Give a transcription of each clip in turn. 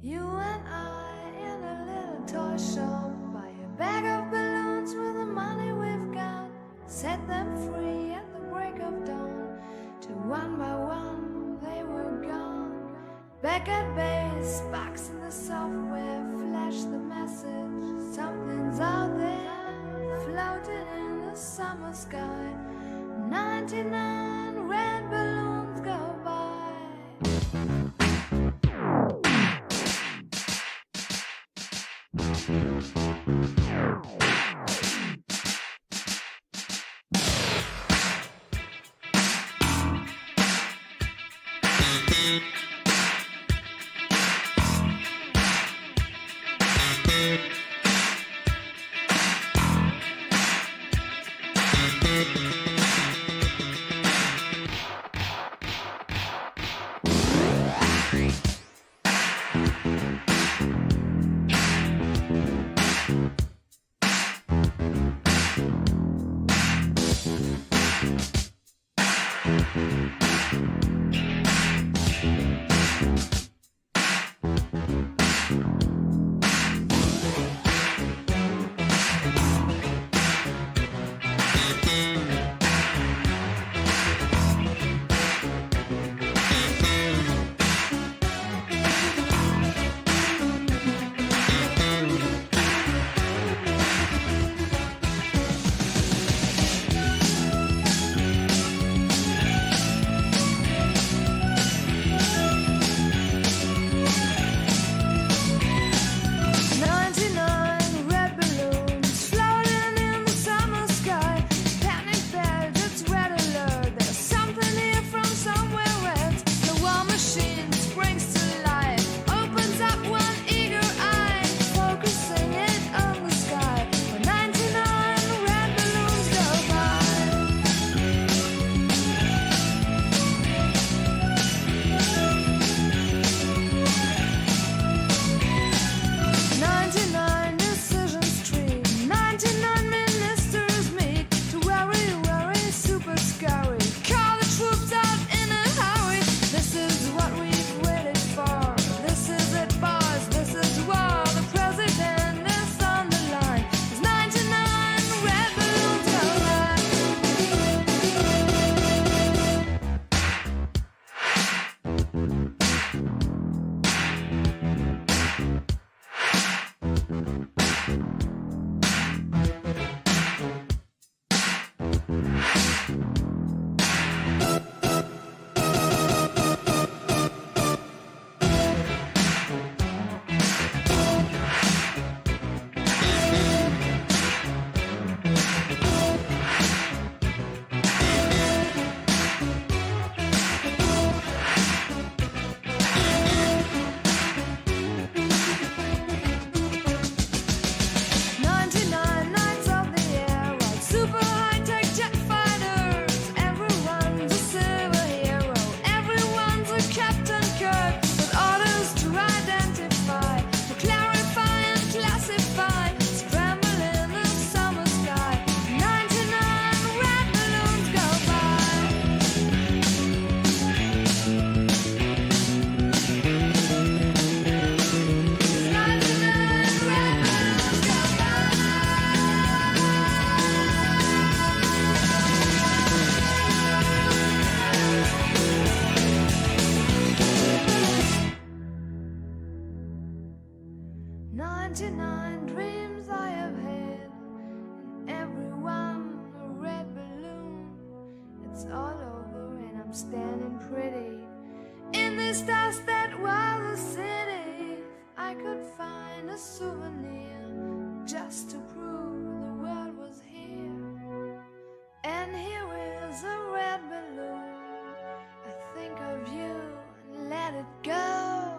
You and I in a little toy shop, buy a bag of balloons with the money we've got, set them free at the break of dawn, till one by one they were gone. Back at base, box in the software, flash the message, something's out there, floating in the summer sky. 99 red balloons go by. Standing pretty in this dust that was a city. If I could find a souvenir just to prove the world was here. And here is a red balloon. I think of you and let it go.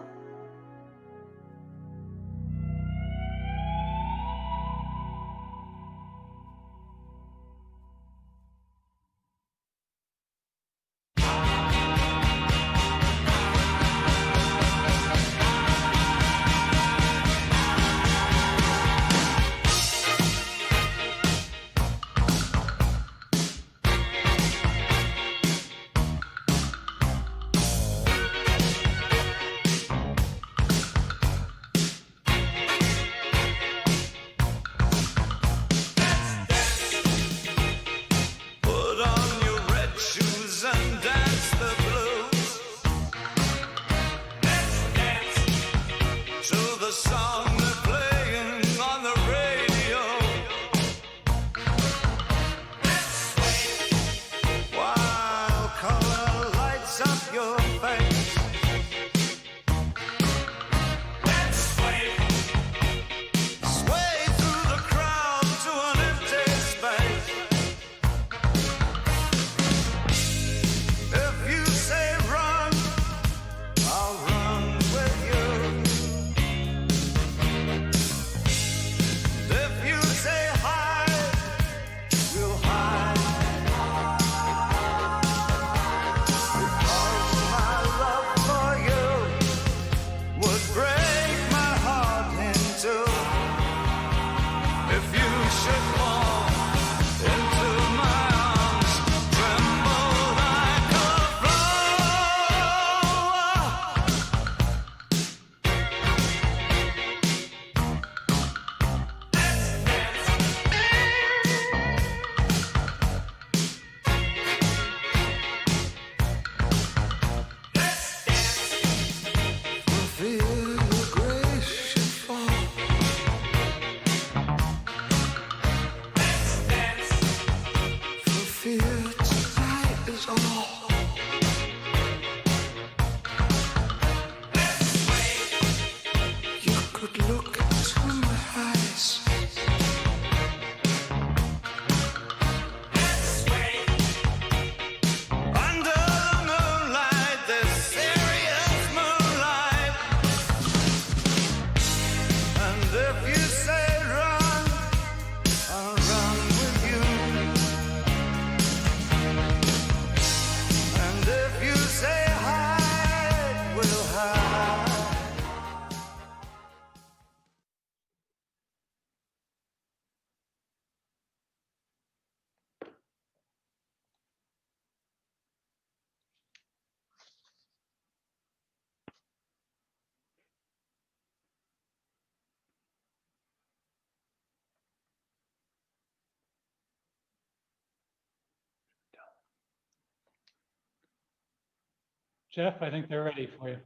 Jeff, I think they're ready for you.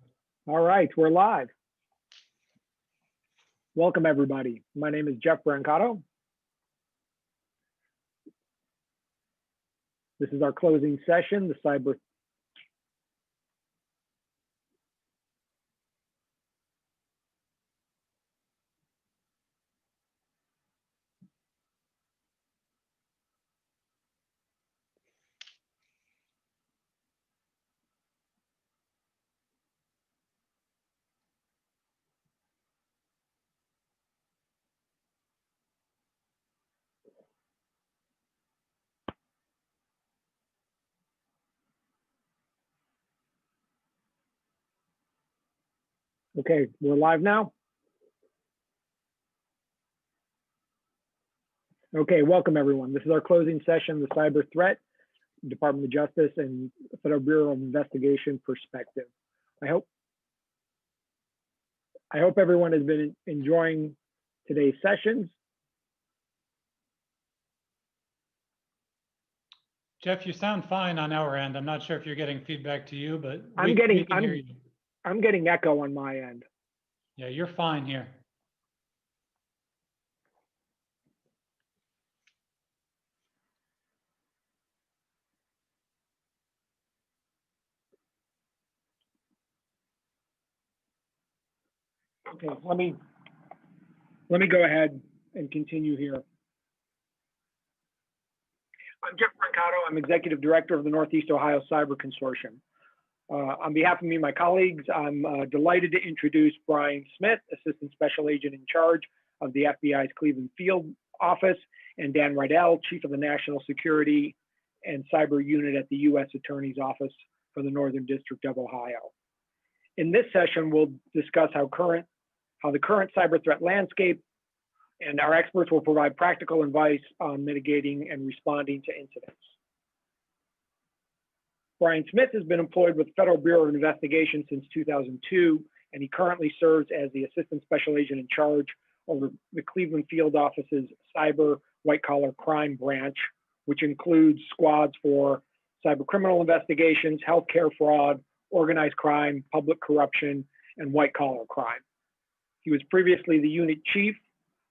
All right, we're live. Welcome, everybody. My name is Jeff Brancato. This is our closing session, the cyber. Okay, we're live now. Okay, welcome everyone. This is our closing session, the cyber threat, Department of Justice and Federal Bureau of Investigation perspective. I hope everyone has been enjoying today's sessions. Jeff, you sound fine on our end. I'm not sure if you're getting feedback to you, but I'm getting echo on my end. Yeah, you're fine here. Okay, let me go ahead and continue here. I'm Jeff Brancato. I'm Executive Director of the Northeast Ohio Cyber Consortium. On behalf of me and my colleagues, I'm delighted to introduce Brian Smith, Assistant Special Agent in charge of the FBI's Cleveland Field Office, and Dan Rydell, Chief of the National Security and Cyber Unit at the U.S. Attorney's Office for the Northern District of Ohio. In this session, we'll discuss how the current cyber threat landscape, and our experts will provide practical advice on mitigating and responding to incidents. Brian Smith has been employed with the Federal Bureau of Investigation since 2002, and he currently serves as the Assistant Special Agent in charge over the Cleveland Field Office's Cyber White-Collar Crime Branch, which includes squads for cyber criminal investigations, healthcare fraud, organized crime, public corruption, and white-collar crime. He was previously the unit chief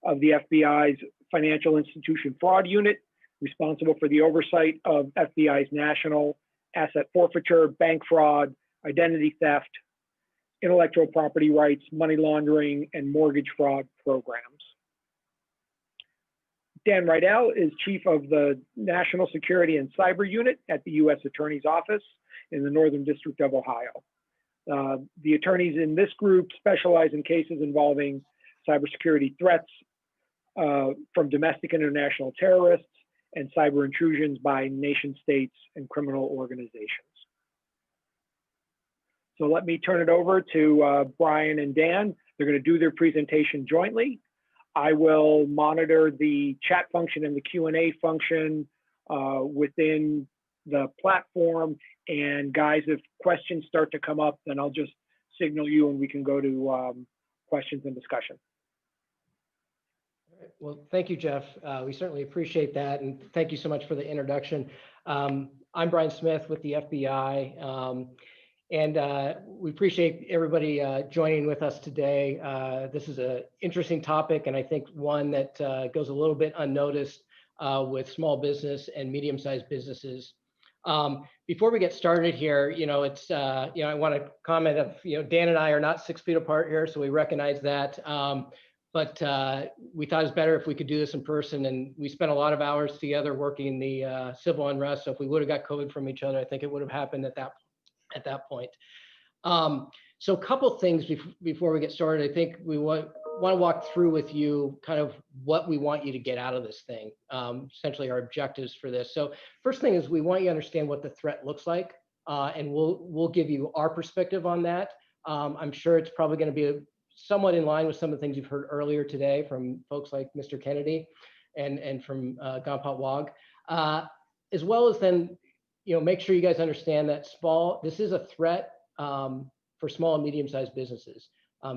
of the FBI's Financial Institution Fraud Unit, responsible for the oversight of FBI's national asset forfeiture, bank fraud, identity theft, intellectual property rights, money laundering, and mortgage fraud programs. Dan Rydell is chief of the National Security and Cyber Unit at the U.S. Attorney's Office in the Northern District of Ohio. The attorneys in this group specialize in cases involving cybersecurity threats from domestic and international terrorists and cyber intrusions by nation states and criminal organizations. So let me turn it over to Brian and Dan. They're going to do their presentation jointly. I will monitor the chat function and the Q&A function within the platform. And guys, if questions start to come up, then I'll just signal you and we can go to questions and discussion. Well, thank you, Jeff. We certainly appreciate that. And thank you so much for the introduction. I'm Brian Smith with the FBI. And we appreciate everybody joining with us today. This is an interesting topic, and I think one that goes a little bit unnoticed with small business and medium-sized businesses. Before we get started here, it's, I want to comment of, Dan and I are not 6 feet apart here, so we recognize that. But we thought it was better if we could do this in person, and we spent a lot of hours together working the civil unrest. So if we would have got COVID from each other, I think it would have happened at that point. So a couple things before we get started. I think we want to walk through with you kind of what we want you to get out of this thing, essentially our objectives for this. So first thing is we want you to understand what the threat looks like, and we'll give you our perspective on that. I'm sure it's probably going to be somewhat in line with some of the things you've heard earlier today from folks like Mr. Kennedy and from Gompat Wog, as well as then, make sure you guys understand that this is a threat for small and medium-sized businesses.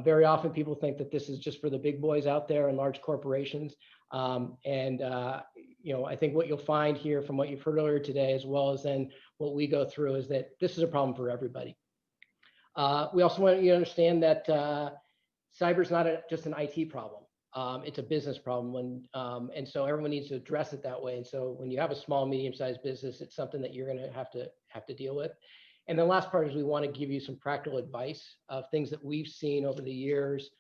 Very often people think that this is just for the big boys out there and large corporations. I think what you'll find here from what you've heard earlier today, as well as then what we go through, is that this is a problem for everybody. We also want you to understand that cyber is not just an IT problem. It's a business problem, and so everyone needs to address it that way. And so when you have a small, medium-sized business, it's something that you're going to have to deal with. And the last part is we want to give you some practical advice of things that we've seen over the years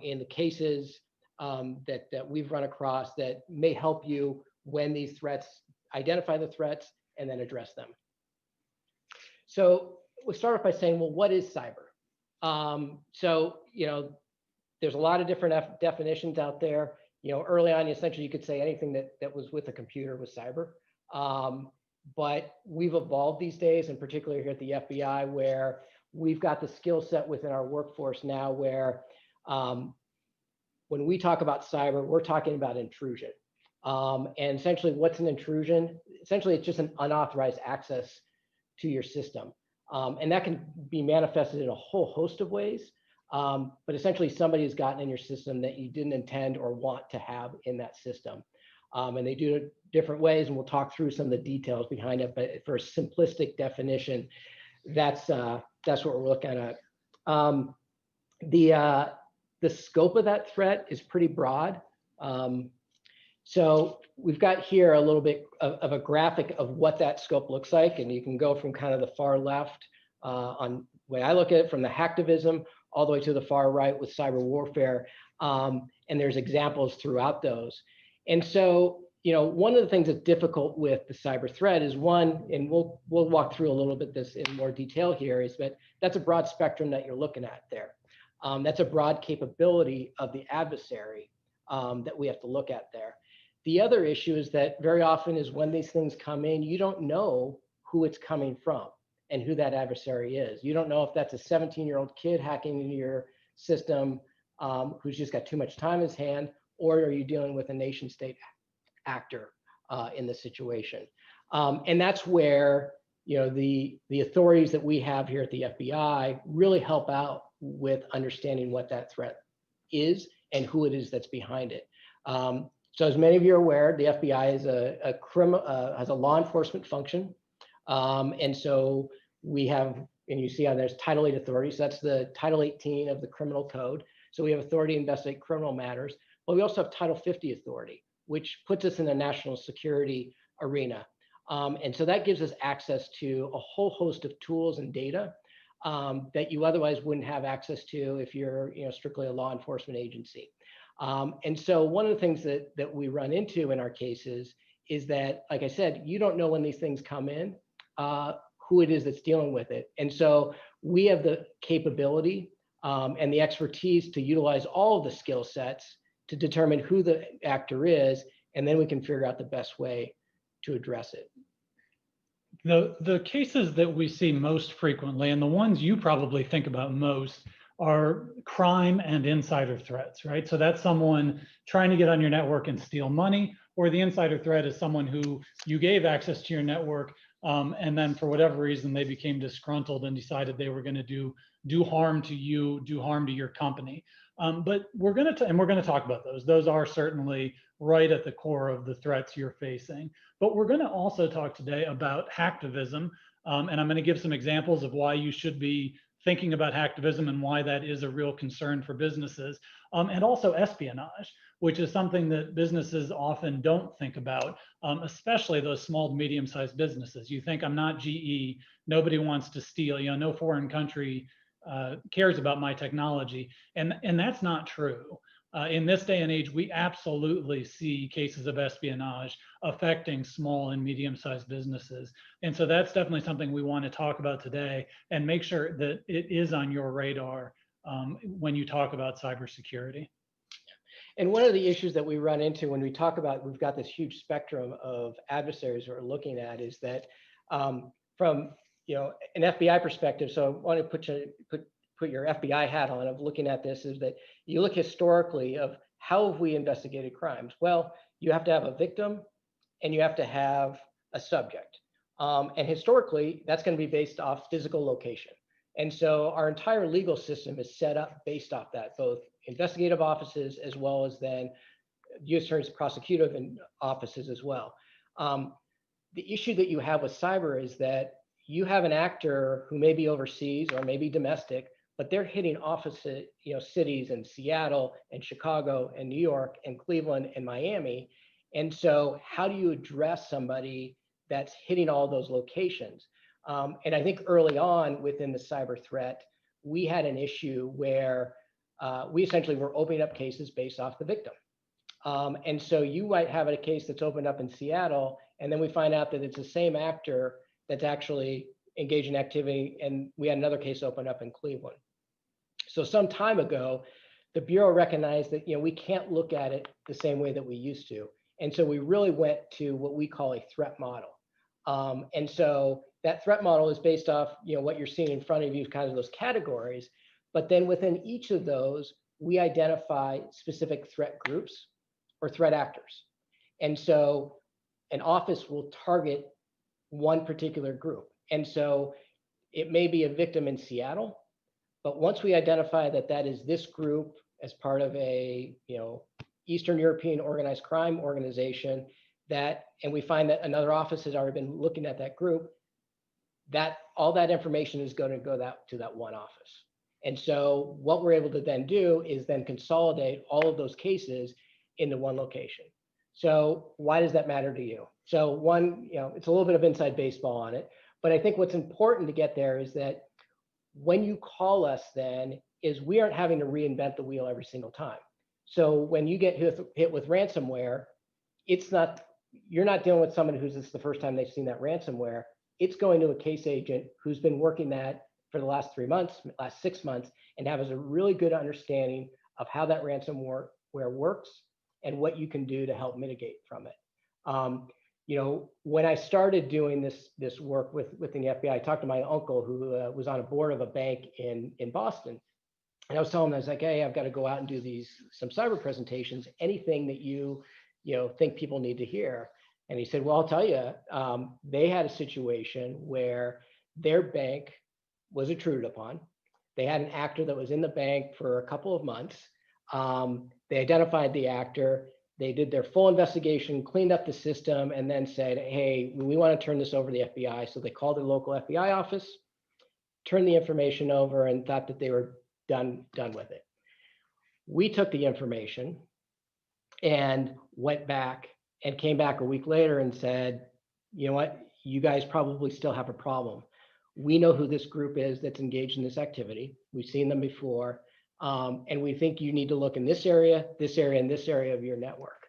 in the cases that we've run across that may help you when these threats, identify the threats and then address them. So we'll start off by saying, well, what is cyber? There's a lot of different definitions out there. Early on, essentially, you could say anything that was with a computer was cyber. But we've evolved these days, and particularly here at the FBI, where we've got the skill set within our workforce now where when we talk about cyber, we're talking about intrusion. And essentially, what's an intrusion? Essentially, it's just an unauthorized access to your system. And that can be manifested in a whole host of ways. But essentially, somebody has gotten in your system that you didn't intend or want to have in that system. And they do it different ways, and we'll talk through some of the details behind it. But for a simplistic definition, that's what we're looking at. The scope of that threat is pretty broad. So we've got here a little bit of a graphic of what that scope looks like, and you can go from kind of the far left on the way I look at it, from the hacktivism all the way to the far right with cyber warfare. And there's examples throughout those. And so, one of the things that's difficult with the cyber threat is one, and we'll walk through a little bit this in more detail here, is that that's a broad spectrum that you're looking at there. That's a broad capability of the adversary that we have to look at there. The other issue is that very often is when these things come in, you don't know who it's coming from and who that adversary is. You don't know if that's a 17-year-old kid hacking into your system who's just got too much time in his hand, or are you dealing with a nation state actor in the situation? And that's where the authorities that we have here at the FBI really help out with understanding what that threat is and who it is that's behind it. So as many of you are aware, the FBI is has a law enforcement function. And so we have, and you see on there's Title 8 authority. So that's the Title 18 of the Criminal Code. So we have authority to investigate criminal matters. But we also have Title 50 authority, which puts us in a national security arena. And so that gives us access to a whole host of tools and data that you otherwise wouldn't have access to if you're strictly a law enforcement agency. And so one of the things that we run into in our cases is that, like I said, you don't know when these things come in, who it is that's dealing with it. And so we have the capability and the expertise to utilize all of the skill sets to determine who the actor is, and then we can figure out the best way to address it. The cases that we see most frequently, and the ones you probably think about most, are crime and insider threats, right? So that's someone trying to get on your network and steal money, or the insider threat is someone who you gave access to your network, and then for whatever reason they became disgruntled and decided they were going to do harm to you, do harm to your company. But we're going to talk about those. Those are certainly right at the core of the threats you're facing. But we're going to also talk today about hacktivism, and I'm going to give some examples of why you should be thinking about hacktivism and why that is a real concern for businesses, and also espionage, which is something that businesses often don't think about, especially those small to medium-sized businesses. You think, I'm not GE, nobody wants to steal, no foreign country cares about my technology, and that's not true. In this day and age, we absolutely see cases of espionage affecting small and medium-sized businesses. And so that's definitely something we want to talk about today and make sure that it is on your radar when you talk about cybersecurity. And one of the issues that we run into when we talk about, we've got this huge spectrum of adversaries we're looking at, is that from an FBI perspective, so I want to put your FBI hat on of looking at this, is that you look historically of how have we investigated crimes? Well, you have to have a victim and you have to have a subject. And historically, that's going to be based off physical location. And so our entire legal system is set up based off that, both investigative offices as well as then U.S. Attorney's prosecutive and offices as well. The issue that you have with cyber is that you have an actor who may be overseas or maybe domestic, but they're hitting offices, cities in Seattle and Chicago and New York and Cleveland and Miami. And so how do you address somebody that's hitting all those locations? And I think early on within the cyber threat, we had an issue where we essentially were opening up cases based off the victim. And so you might have a case that's opened up in Seattle, and then we find out that it's the same actor that's actually engaged in activity, and we had another case open up in Cleveland. So some time ago, the Bureau recognized that we can't look at it the same way that we used to. And so we really went to what we call a threat model. And so that threat model is based off what you're seeing in front of you, kind of those categories. But then within each of those, we identify specific threat groups or threat actors. And so an office will target one particular group. And so it may be a victim in Seattle, but once we identify that that is this group as part of a Eastern European organized crime organization, and we find that another office has already been looking at that group, that all that information is going to go to that one office. And so what we're able to then do is then consolidate all of those cases into one location. So why does that matter to you? So one, it's a little bit of inside baseball on it, but I think what's important to get there is that when you call us then is we aren't having to reinvent the wheel every single time. So when you get hit with ransomware, you're not dealing with someone who's this the first time they've seen that ransomware. It's going to a case agent who's been working that for the last 3 months, last 6 months, and has a really good understanding of how that ransomware works and what you can do to help mitigate from it. When I started doing this work within the FBI, I talked to my uncle who was on a board of a bank in Boston. And I was telling him, I was like, hey, I've got to go out and do some cyber presentations, anything that you think people need to hear. And he said, well, I'll tell you, they had a situation where their bank was intruded upon. They had an actor that was in the bank for a couple of months. They identified the actor. They did their full investigation, cleaned up the system, and then said, hey, we want to turn this over to the FBI. So they called the local FBI office, turned the information over, and thought that they were done with it. We took the information and went back and came back a week later and said, you know what, you guys probably still have a problem. We know who this group is that's engaged in this activity. We've seen them before. And we think you need to look in this area, and this area of your network.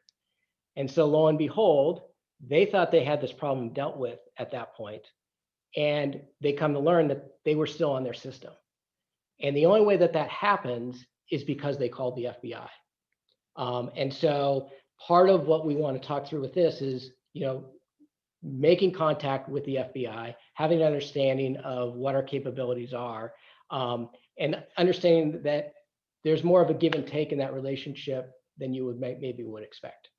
And so lo and behold, they thought they had this problem dealt with at that point. And they come to learn that they were still on their system. And the only way that happens is because they called the FBI. And so part of what we want to talk through with this is, making contact with the FBI, having an understanding of what our capabilities are, and understanding that there's more of a give and take in that relationship than you would maybe expect.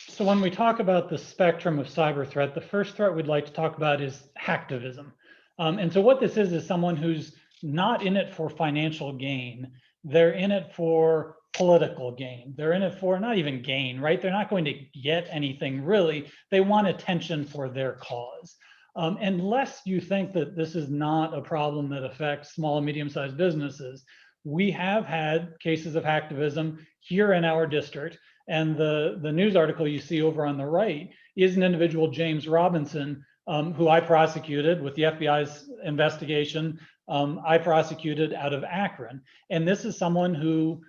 So when we talk about the spectrum of cyber threat, the first threat we'd like to talk about is hacktivism. And so what this is someone who's not in it for financial gain. They're in it for political gain. They're in it for not even gain, right? They're not going to get anything really. They want attention for their cause. Unless you think that this is not a problem that affects small and medium-sized businesses, we have had cases of hacktivism here in our district. And the news article you see over on the right is an individual, James Robinson, who I prosecuted with the FBI's investigation. I prosecuted out of Akron. And this is someone who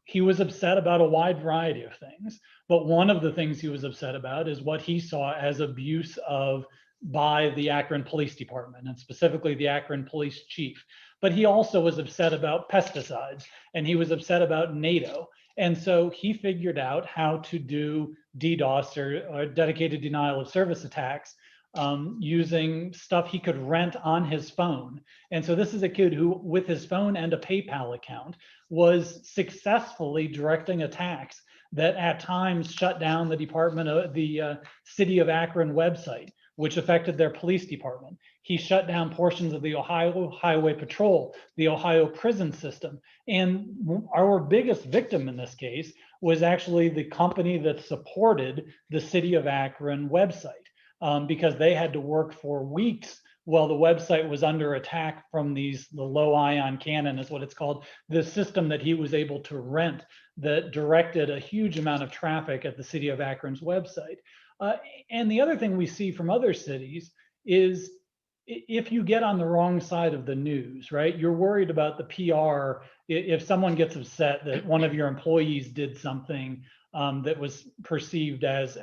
he was upset about a wide variety of things. But one of the things he was upset about is what he saw as abuse by the Akron Police Department, and specifically the Akron Police Chief. But he also was upset about pesticides, and he was upset about NATO. And so he figured out how to do DDoS, or dedicated denial of service attacks, using stuff he could rent on his phone. And so this is a kid who, with his phone and a PayPal account, was successfully directing attacks that at times shut down the City of Akron website, which affected their police department. He shut down portions of the Ohio Highway Patrol, the Ohio prison system. And our biggest victim in this case was actually the company that supported the City of Akron website, because they had to work for weeks while the website was under attack from the low ion cannon, is what it's called, the system that he was able to rent that directed a huge amount of traffic at the City of Akron's website. And the other thing we see from other cities is if you get on the wrong side of the news, right, you're worried about the PR. If someone gets upset that one of your employees did something that was perceived as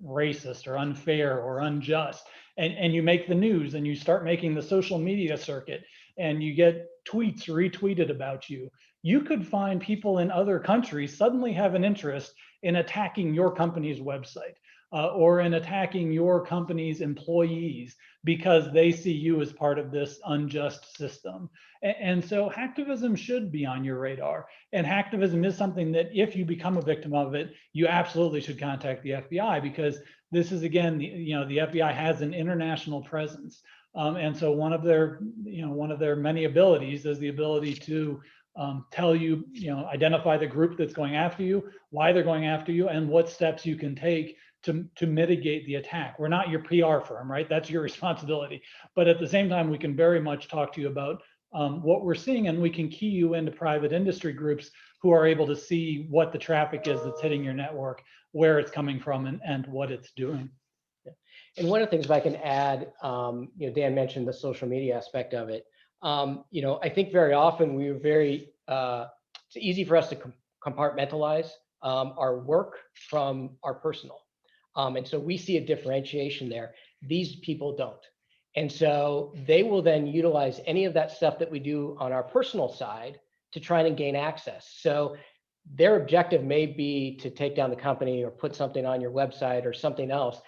racist or unfair or unjust, and you make the news and you start making the social media circuit and you get tweets retweeted about you, you could find people in other countries suddenly have an interest in attacking your company's website. Or in attacking your company's employees because they see you as part of this unjust system. And so hacktivism should be on your radar. And hacktivism is something that if you become a victim of it, you absolutely should contact the FBI, because this is, again, the FBI has an international presence. And so one of their many abilities is the ability to tell you, identify the group that's going after you, why they're going after you, and what steps you can take to mitigate the attack. We're not your PR firm, right? That's your responsibility. But at the same time, we can very much talk to you about what we're seeing, and we can key you into private industry groups who are able to see what the traffic is that's hitting your network, where it's coming from, and what it's doing. And one of the things, if I can add, Dan mentioned the social media aspect of it. I think very often it's easy for us to compartmentalize our work from our personal. And so we see a differentiation there. These people don't. And so they will then utilize any of that stuff that we do on our personal side to try and gain access. So their objective may be to take down the company or put something on your website or something else.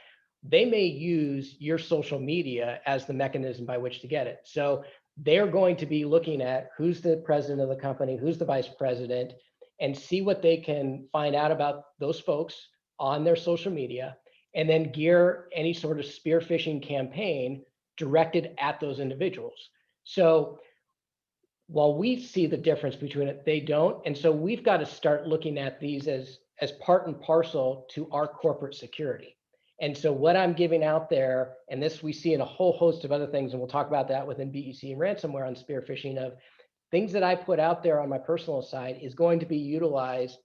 They may use your social media as the mechanism by which to get it. So they're going to be looking at who's the president of the company, who's the vice president, and see what they can find out about those folks on their social media, and then gear any sort of spear phishing campaign directed at those individuals. So while we see the difference between it, they don't. And so we've got to start looking at these as part and parcel to our corporate security. And so what I'm giving out there, and this we see in a whole host of other things, and we'll talk about that within BEC and ransomware on spear phishing, of things that I put out there on my personal side is going to be utilized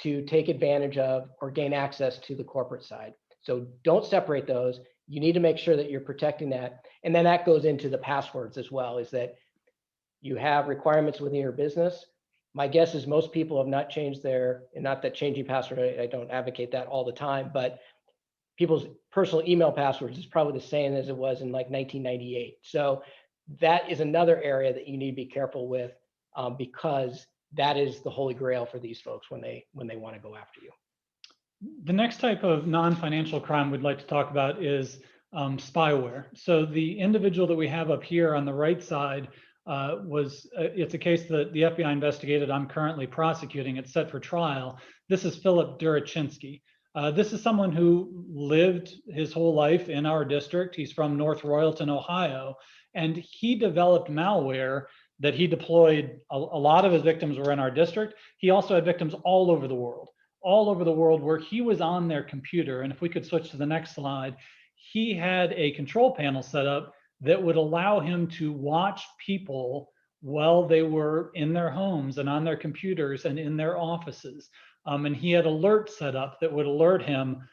to take advantage of or gain access to the corporate side. So don't separate those. You need to make sure that you're protecting that. And then that goes into the passwords as well, is that you have requirements within your business. My guess is most people have not changed and not that changing password, I don't advocate that all the time, but people's personal email passwords is probably the same as it was in like 1998. So that is another area that you need to be careful with, because that is the holy grail for these folks when they want to go after you. The next type of non-financial crime we'd like to talk about is spyware. So the individual that we have up here on the right side it's a case that the FBI investigated. I'm currently prosecuting. It's set for trial. This is Philip Durachinsky. This is someone who lived his whole life in our district. He's from North Royalton, Ohio, and he developed malware that he deployed. A lot of his victims were in our district. He also had victims all over the world where he was on their computer. And if we could switch to the next slide, he had a control panel set up that would allow him to watch people while they were in their homes and on their computers and in their offices. And he had alerts set up that would alert him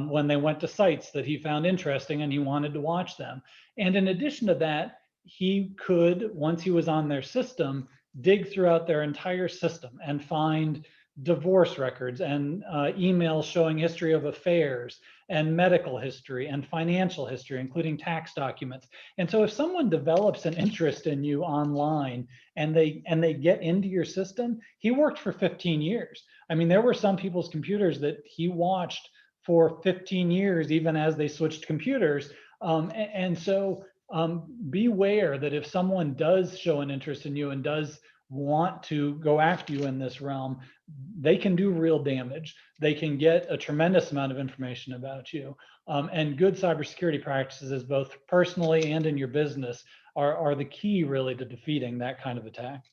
when they went to sites that he found interesting and he wanted to watch them. And in addition to that, he could, once he was on their system, dig throughout their entire system and find divorce records and emails showing history of affairs and medical history and financial history, including tax documents. And so if someone develops an interest in you online and they get into your system, he worked for 15 years. I mean, there were some people's computers that he watched for 15 years, even as they switched computers. And so beware that if someone does show an interest in you and does want to go after you in this realm, they can do real damage. They can get a tremendous amount of information about you. And good cybersecurity practices, both personally and in your business, are the key really to defeating that kind of attack.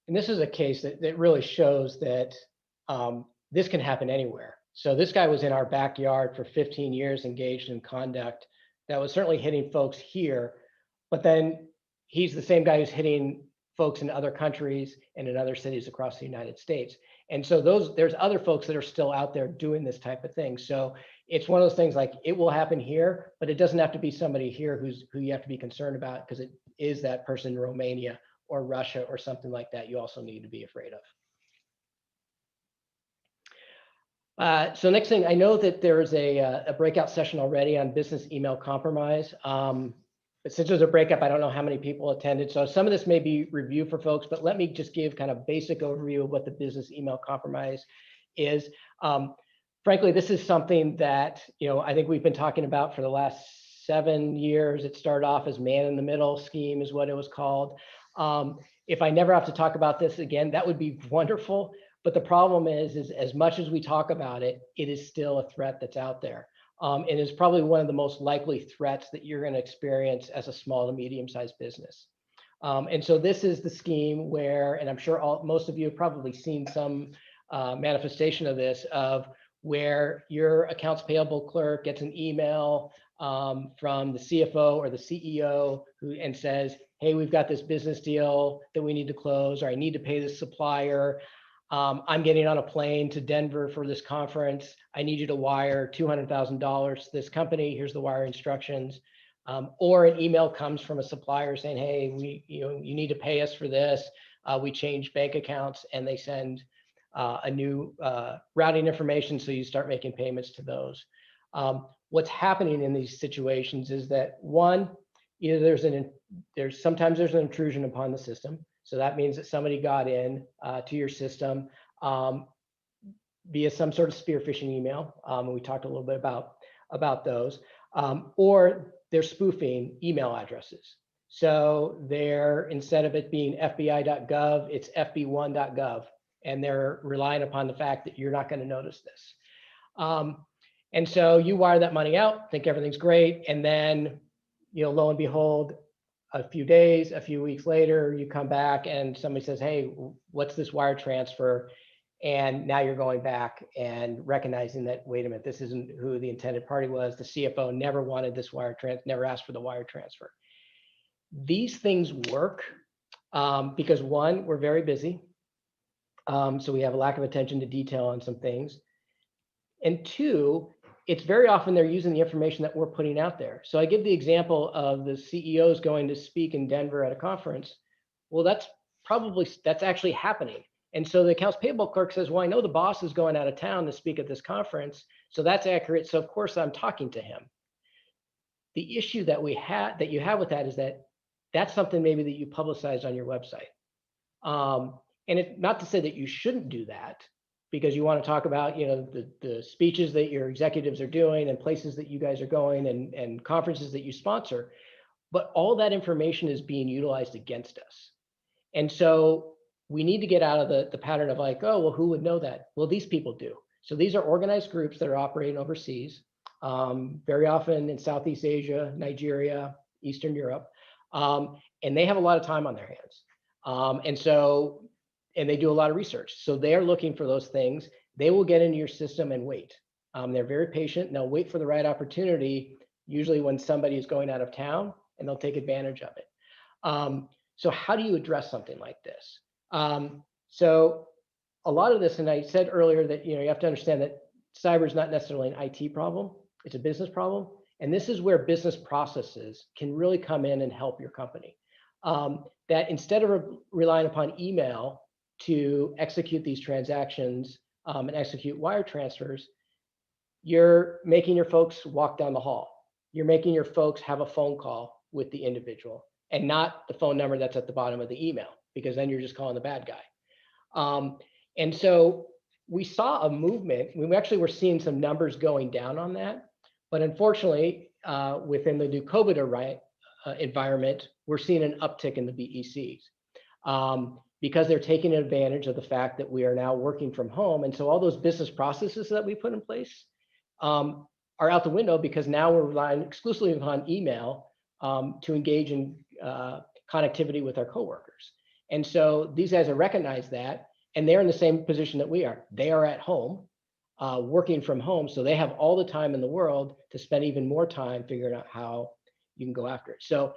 And this is a case that really shows that this can happen anywhere. So this guy was in our backyard for 15 years, engaged in conduct that was certainly hitting folks here, but then he's the same guy who's hitting folks in other countries and in other cities across the United States. And so there's other folks that are still out there doing this type of thing. So it's one of those things, like, it will happen here, but it doesn't have to be somebody here who you have to be concerned about, because it is that person in Romania or Russia or something like that you also need to be afraid of. So next thing, I know that there's a breakout session already on business email compromise. But since there's a breakup, I don't know how many people attended. So some of this may be review for folks, but let me just give kind of basic overview of what the business email compromise is. Frankly, this is something that, I think we've been talking about for the last 7 years. It started off as man in the middle scheme is what it was called. If I never have to talk about this again, that would be wonderful. But the problem is as much as we talk about it, it is still a threat that's out there. And is probably one of the most likely threats that you're going to experience as a small to medium-sized business. And so this is the scheme where, and I'm sure most of you have probably seen some manifestation of this, of where your accounts payable clerk gets an email from the CFO or the CEO and says, hey, we've got this business deal that we need to close, or I need to pay this supplier. I'm getting on a plane to Denver for this conference. I need you to wire $200,000 to this company. Here's the wire instructions. Or an email comes from a supplier saying, hey, you need to pay us for this. We changed bank accounts, and they send a new routing information. So you start making payments to those. What's happening in these situations is that, one, either sometimes there's an intrusion upon the system. So that means that somebody got in to your system via some sort of spear phishing email. And we talked a little bit about those. Or they're spoofing email addresses. So instead of it being FBI.gov, it's FB1.gov. And they're relying upon the fact that you're not going to notice this. And so you wire that money out, think everything's great. And then, lo and behold, a few weeks later, you come back and somebody says, hey, what's this wire transfer? And now you're going back and recognizing that, wait a minute, this isn't who the intended party was. The CFO never wanted this wire transfer, never asked for the wire transfer. These things work because, one, we're very busy. So we have a lack of attention to detail on some things. And two, it's very often they're using the information that we're putting out there. So I give the example of the CEOs going to speak in Denver at a conference. Well, that's actually happening. And so the accounts payable clerk says, well, I know the boss is going out of town to speak at this conference. So that's accurate. So of course I'm talking to him. The issue that you have with that is that that's something maybe that you publicize on your website. And it's not to say that you shouldn't do that, because you want to talk about, the speeches that your executives are doing and places that you guys are going and conferences that you sponsor, but all that information is being utilized against us. And so we need to get out of the pattern of like, oh, well, who would know that? Well, these people do. So these are organized groups that are operating overseas, very often in Southeast Asia, Nigeria, Eastern Europe, and they have a lot of time on their hands. And they do a lot of research. So they're looking for those things. They will get into your system and wait. They're very patient, and they'll wait for the right opportunity, usually when somebody is going out of town, and they'll take advantage of it. So how do you address something like this? So a lot of this, and I said earlier that you have to understand that cyber is not necessarily an IT problem, it's a business problem. And this is where business processes can really come in and help your company. That instead of relying upon email to execute these transactions and execute wire transfers, you're making your folks walk down the hall. You're making your folks have a phone call with the individual and not the phone number that's at the bottom of the email, because then you're just calling the bad guy. And so we saw a movement. We actually were seeing some numbers going down on that. But unfortunately, within the new COVID environment, we're seeing an uptick in the BECs because they're taking advantage of the fact that we are now working from home. And so all those business processes that we put in place are out the window, because now we're relying exclusively upon email to engage in connectivity with our coworkers. And so these guys have recognized that, and they're in the same position that we are. They are at home, working from home, so they have all the time in the world to spend even more time figuring out how you can go after it. So,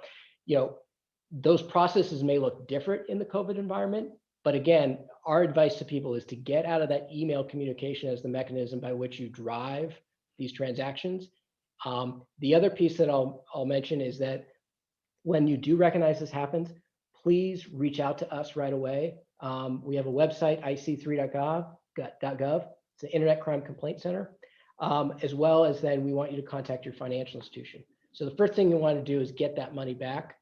those processes may look different in the COVID environment, but again, our advice to people is to get out of that email communication as the mechanism by which you drive these transactions. The other piece that I'll mention is that when you do recognize this happens, please reach out to us right away. We have a website, ic3.gov. It's the Internet Crime Complaint Center, as well as then we want you to contact your financial institution. So the first thing you want to do is get that money back.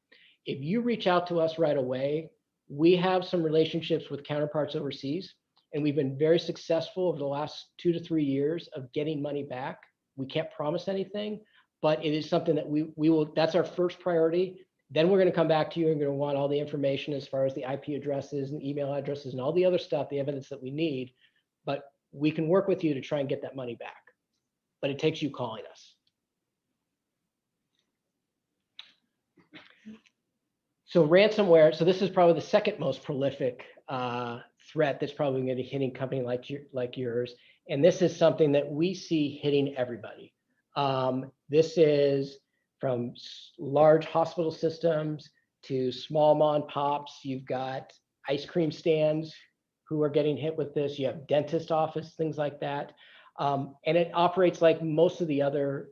If you reach out to us right away, we have some relationships with counterparts overseas, and we've been very successful over the last 2 to 3 years of getting money back. We can't promise anything, but it is something that we will, that's our first priority. Then we're going to come back to you and we're going to want all the information as far as the IP addresses and email addresses and all the other stuff, the evidence that we need. But we can work with you to try and get that money back. But it takes you calling us. So ransomware, so this is probably the second most prolific threat that's probably going to be hitting a company like yours. And this is something that we see hitting everybody. This is from large hospital systems to small mom and pops. You've got ice cream stands who are getting hit with this. You have dentist office, things like that. And it operates like most of the other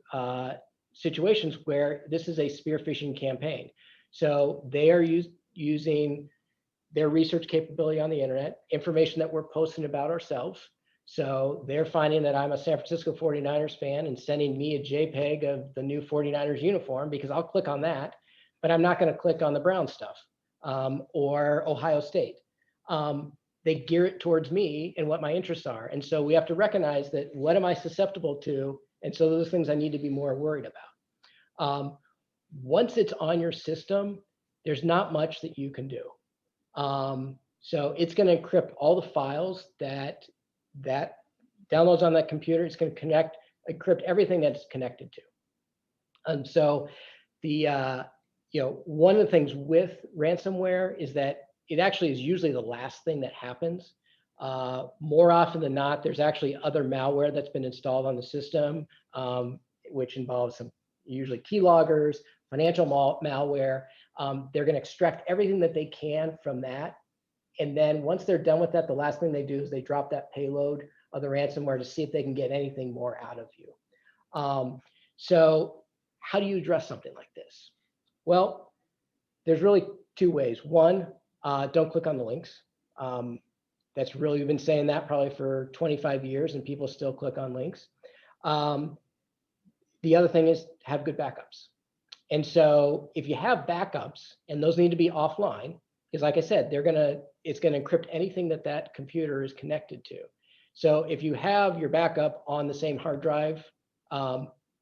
situations where this is a spear phishing campaign. So they are using their research capability on the internet, information that we're posting about ourselves. So they're finding that I'm a San Francisco 49ers fan and sending me a JPEG of the new 49ers uniform, because I'll click on that, but I'm not going to click on the Brown stuff or Ohio State. They gear it towards me and what my interests are. And so we have to recognize that, what am I susceptible to? And so those things I need to be more worried about. Once it's on your system, there's not much that you can do. So it's going to encrypt all the files that downloads on that computer. It's going to encrypt everything that's connected to. And so one of the things with ransomware is that it actually is usually the last thing that happens. More often than not, there's actually other malware that's been installed on the system, which involves some usually keyloggers, financial malware. They're going to extract everything that they can from that. And then once they're done with that, the last thing they do is they drop that payload of the ransomware to see if they can get anything more out of you. So how do you address something like this? Well, there's really two ways. One, don't click on the links. That's really, we've been saying that probably for 25 years and people still click on links. The other thing is have good backups. And so if you have backups, and those need to be offline, because like I said, it's going to encrypt anything that computer is connected to. So if you have your backup on the same hard drive,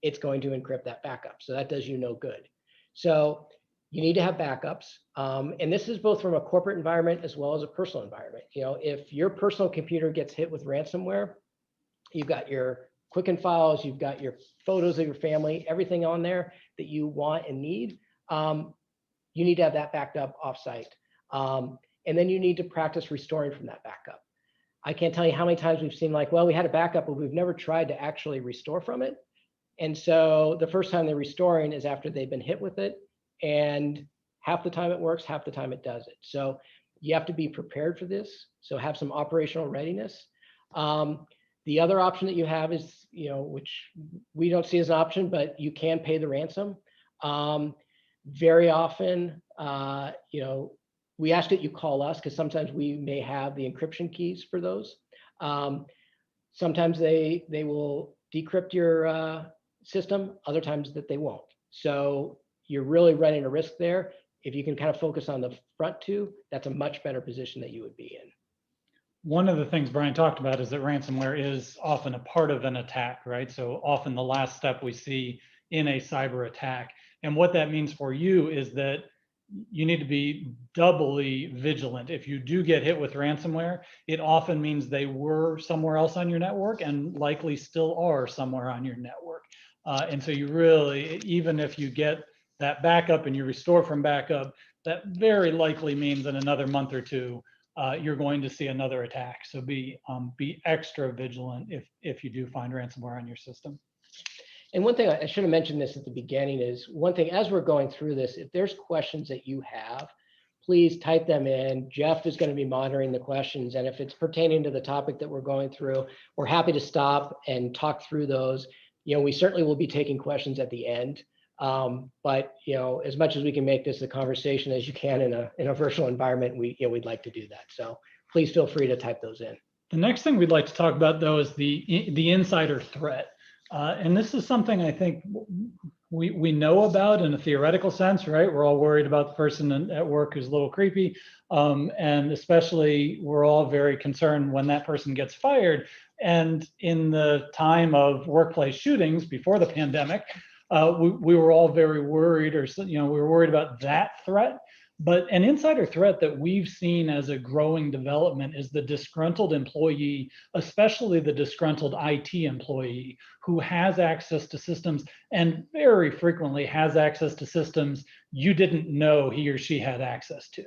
it's going to encrypt that backup. So that does you no good. So you need to have backups. And this is both from a corporate environment as well as a personal environment. If your personal computer gets hit with ransomware, you've got your Quicken files, you've got your photos of your family, everything on there that you want and need. You need to have that backed up offsite. And then you need to practice restoring from that backup. I can't tell you how many times we've seen like, well, we had a backup, but we've never tried to actually restore from it. And so the first time they're restoring is after they've been hit with it. And half the time it works, half the time it doesn't. So you have to be prepared for this. So have some operational readiness. The other option that you have is, which we don't see as an option, but you can pay the ransom. Very often, we ask that you call us because sometimes we may have the encryption keys for those. Sometimes they will decrypt your system, other times that they won't. So you're really running a risk there. If you can kind of focus on the front two, that's a much better position that you would be in. One of the things Brian talked about is that ransomware is often a part of an attack, right? So often the last step we see in a cyber attack. And what that means for you is that you need to be doubly vigilant. If you do get hit with ransomware, it often means they were somewhere else on your network and likely still are somewhere on your network. And so you really, even if you get that backup and you restore from backup, that very likely means in another month or two, you're going to see another attack. So be extra vigilant if you do find ransomware on your system. And one thing I should have mentioned this at the beginning is one thing as we're going through this, if there's questions that you have, please type them in. Jeff is going to be monitoring the questions. And if it's pertaining to the topic that we're going through, we're happy to stop and talk through those. We certainly will be taking questions at the end. But as much as we can make this a conversation as you can in a virtual environment, we'd like to do that. So please feel free to type those in. The next thing we'd like to talk about, though, is the insider threat. And this is something I think we know about in a theoretical sense, right? We're all worried about the person at work who's a little creepy. And especially we're all very concerned when that person gets fired. And in the time of workplace shootings before the pandemic, we were all very worried, we were worried about that threat. But an insider threat that we've seen as a growing development is the disgruntled employee, especially the disgruntled IT employee who has access to systems and very frequently has access to systems you didn't know he or she had access to,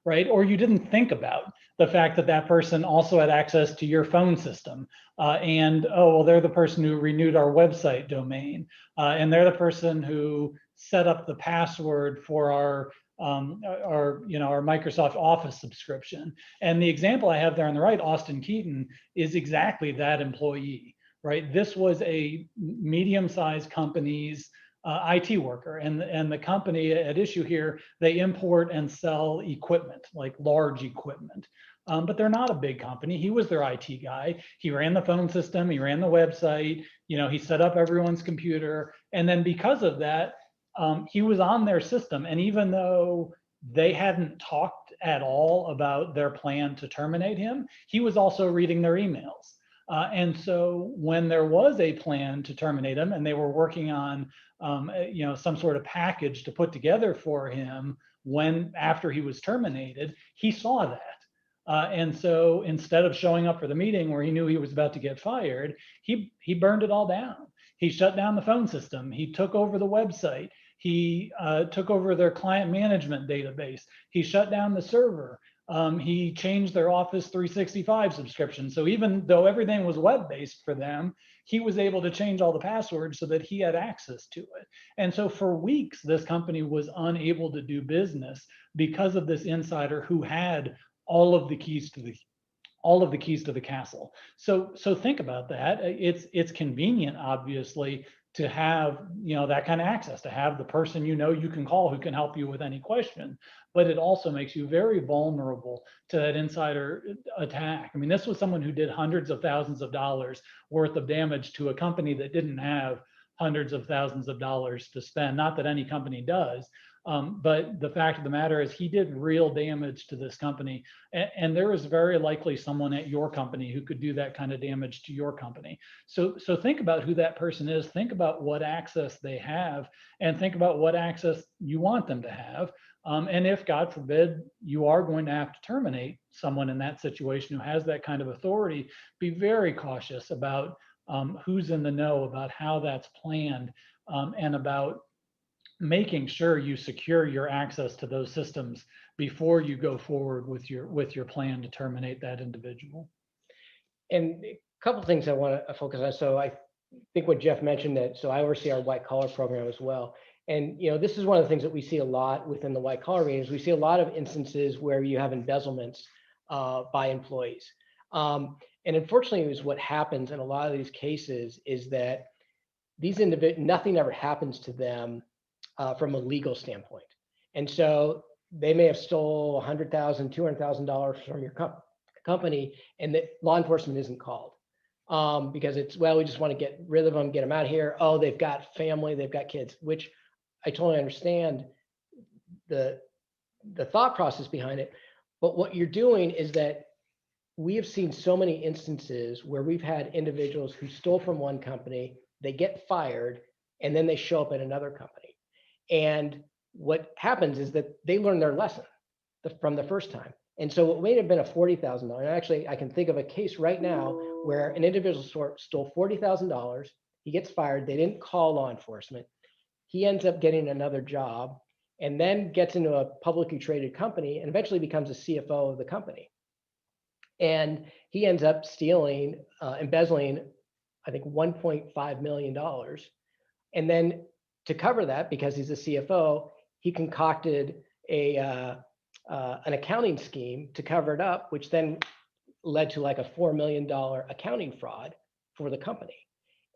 right? Or you didn't think about the fact that that person also had access to your phone system. They're the person who renewed our website domain. And they're the person who set up the password for our Microsoft Office subscription. And the example I have there on the right, Austin Keaton, is exactly that employee, right? This was a medium-sized company's IT worker, and the company at issue here, they import and sell equipment, like large equipment. But they're not a big company. He was their IT guy. He ran the phone system, he ran the website, he set up everyone's computer. And then because of that, he was on their system. And even though they hadn't talked at all about their plan to terminate him, he was also reading their emails. And so when there was a plan to terminate him and they were working on some sort of package to put together for him after he was terminated, he saw that. And so instead of showing up for the meeting where he knew he was about to get fired, he burned it all down. He shut down the phone system. He took over the website. He took over their client management database. He shut down the server. He changed their Office 365 subscription. So even though everything was web-based for them, he was able to change all the passwords so that he had access to it. And so for weeks, this company was unable to do business because of this insider who had all of the keys to the castle. So think about that. It's convenient, obviously, to have that kind of access, to have the person you can call who can help you with any question. But it also makes you very vulnerable to that insider attack. I mean, this was someone who did hundreds of thousands of dollars worth of damage to a company that didn't have hundreds of thousands of dollars to spend. Not that any company does. But the fact of the matter is he did real damage to this company. And there is very likely someone at your company who could do that kind of damage to your company. So think about who that person is, think about what access they have, and think about what access you want them to have. And if, God forbid, you are going to have to terminate someone in that situation who has that kind of authority, be very cautious about who's in the know, about how that's planned, and about making sure you secure your access to those systems before you go forward with your plan to terminate that individual. And a couple of things I want to focus on. So think what Jeff mentioned that, so I oversee our white collar program as well. And, this is one of the things that we see a lot within the white collar arena is we see a lot of instances where you have embezzlements by employees. And unfortunately, is what happens in a lot of these cases is that these individuals, nothing ever happens to them from a legal standpoint. And so they may have stole $100,000, $200,000 from your company, and that law enforcement isn't called because it's, well, we just want to get rid of them, get them out of here. Oh, they've got family, they've got kids, which I totally understand the thought process behind it. But what you're doing is that we have seen so many instances where we've had individuals who stole from one company, they get fired, and then they show up at another company. And what happens is that they learn their lesson from the first time. And so what may have been a $40,000, and actually I can think of a case right now where an individual stole $40,000, he gets fired, they didn't call law enforcement, he ends up getting another job and then gets into a publicly traded company and eventually becomes a CFO of the company. And he ends up stealing, embezzling, I think $1.5 million. And then to cover that, because he's a CFO, he concocted an accounting scheme to cover it up, which then led to like a $4 million accounting fraud for the company.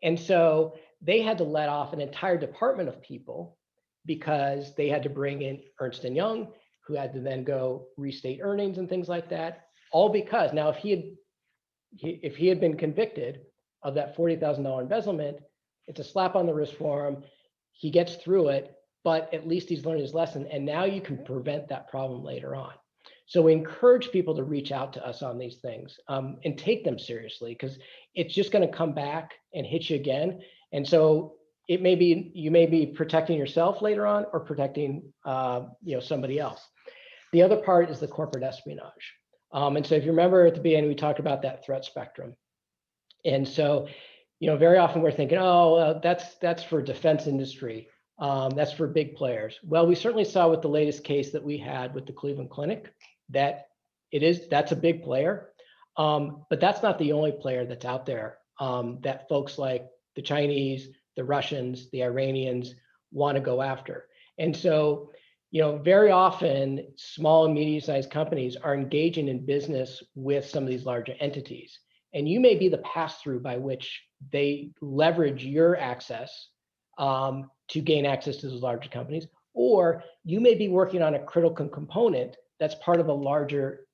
And so they had to let off an entire department of people because they had to bring in Ernst & Young, who had to then go restate earnings and things like that. All because now, if he had been convicted of that $40,000 embezzlement, it's a slap on the wrist for him. He gets through it, but at least he's learned his lesson. And now you can prevent that problem later on. So we encourage people to reach out to us on these things and take them seriously, because it's just going to come back and hit you again. And so it may be, you may be protecting yourself later on or protecting somebody else. The other part is the corporate espionage. And so if you remember at the beginning, we talked about that threat spectrum. And so, very often we're thinking, that's for defense industry. That's for big players. Well, we certainly saw with the latest case that we had with the Cleveland Clinic that that's a big player. But that's not the only player that's out there that folks like the Chinese, the Russians, the Iranians want to go after. And so, very often small and medium-sized companies are engaging in business with some of these larger entities. And you may be the pass-through by which they leverage your access to gain access to those larger companies, or you may be working on a critical component that's part of a larger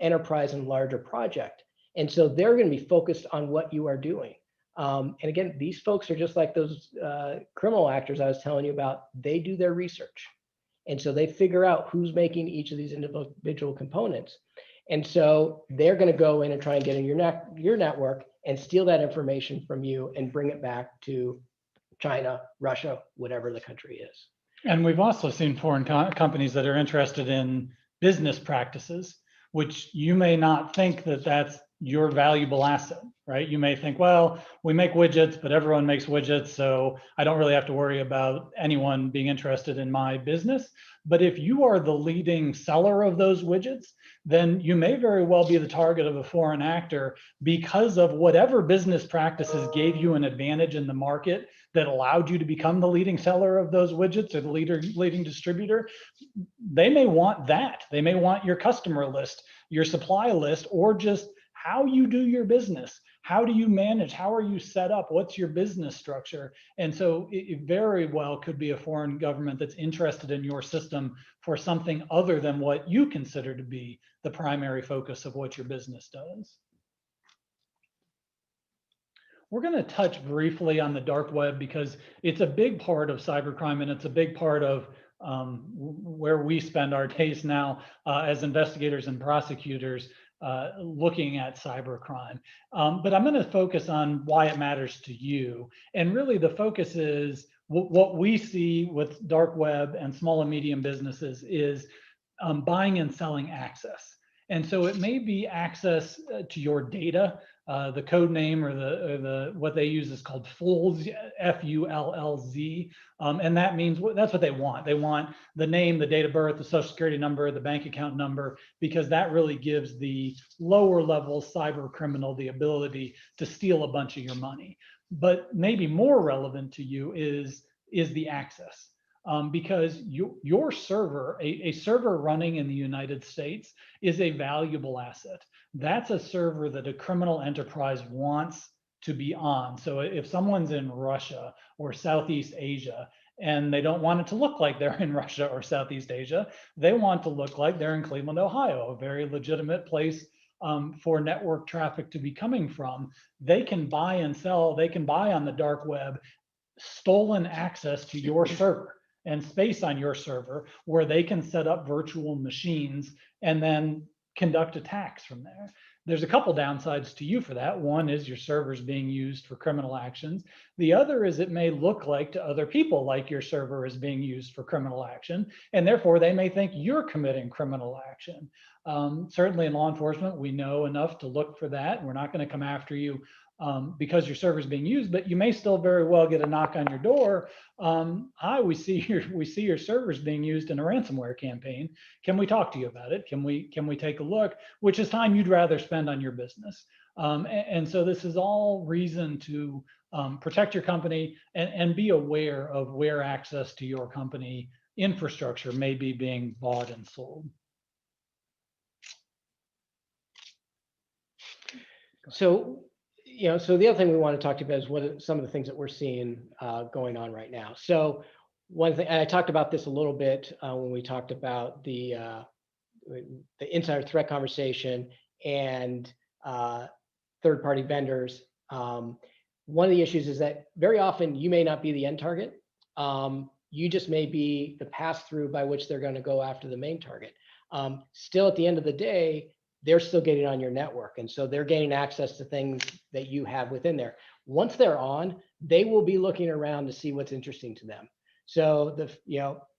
enterprise and larger project. And so they're going to be focused on what you are doing. And again, these folks are just like those criminal actors I was telling you about. They do their research. And so they figure out who's making each of these individual components. And so they're going to go in and try and get in your network and steal that information from you and bring it back to China, Russia, whatever the country is. And we've also seen foreign companies that are interested in business practices, which you may not think that that's your valuable asset, right? You may think, well, we make widgets, but everyone makes widgets, so I don't really have to worry about anyone being interested in my business. But if you are the leading seller of those widgets, then you may very well be the target of a foreign actor because of whatever business practices gave you an advantage in the market that allowed you to become the leading seller of those widgets or the leading distributor. They may want that. They may want your customer list, your supply list, or just how you do your business. How do you manage? How are you set up? What's your business structure? And so it very well could be a foreign government that's interested in your system for something other than what you consider to be the primary focus of what your business does. We're going to touch briefly on the dark web because it's a big part of cybercrime, and it's a big part of where we spend our days now as investigators and prosecutors looking at cybercrime. But I'm going to focus on why it matters to you. And really the focus is what we see with dark web and small and medium businesses is buying and selling access. And so it may be access to your data. The code name or the what they use is called FULZ, F-U-L-L-Z, and that means that's what they want. They want the name, the date of birth, the social security number, the bank account number, because that really gives the lower level cyber criminal the ability to steal a bunch of your money. But maybe more relevant to you is the access. Because your server, a server running in the United States is a valuable asset. That's a server that a criminal enterprise wants to be on. So if someone's in Russia or Southeast Asia and they don't want it to look like they're in Russia or Southeast Asia, they want to look like they're in Cleveland, Ohio, a very legitimate place for network traffic to be coming from. They can buy and sell, they can buy on the dark web stolen access to your server and space on your server where they can set up virtual machines and then conduct attacks from there. There's a couple downsides to you for that. One is your server's being used for criminal actions. The other is it may look like to other people like your server is being used for criminal action, and therefore they may think you're committing criminal action. Certainly in law enforcement, we know enough to look for that. We're not going to come after you because your server is being used, but you may still very well get a knock on your door. Hi, we see your servers being used in a ransomware campaign. Can we talk to you about it? Can we take a look? Which is time you'd rather spend on your business. And so this is all reason to protect your company and be aware of where access to your company infrastructure may be being bought and sold. So, so the other thing we want to talk to you about is what are some of the things that we're seeing going on right now. So one thing, and I talked about this a little bit when we talked about the insider threat conversation and third-party vendors. One of the issues is that very often you may not be the end target. You just may be the pass-through by which they're going to go after the main target. Still, at the end of the day, they're still getting on your network. And so they're gaining access to things that you have within there. Once they're on, they will be looking around to see what's interesting to them. So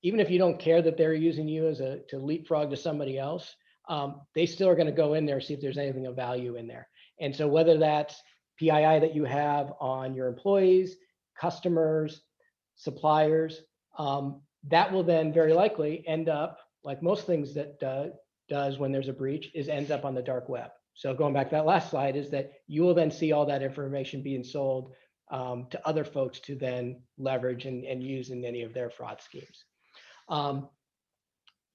even if you don't care that they're using you as to leapfrog to somebody else, they still are going to go in there, see if there's anything of value in there. And so whether that's PII that you have on your employees, customers, suppliers, that will then very likely end up, like most things that does when there's a breach, is ends up on the dark web. So going back to that last slide is that you will then see all that information being sold to other folks to then leverage and use in any of their fraud schemes.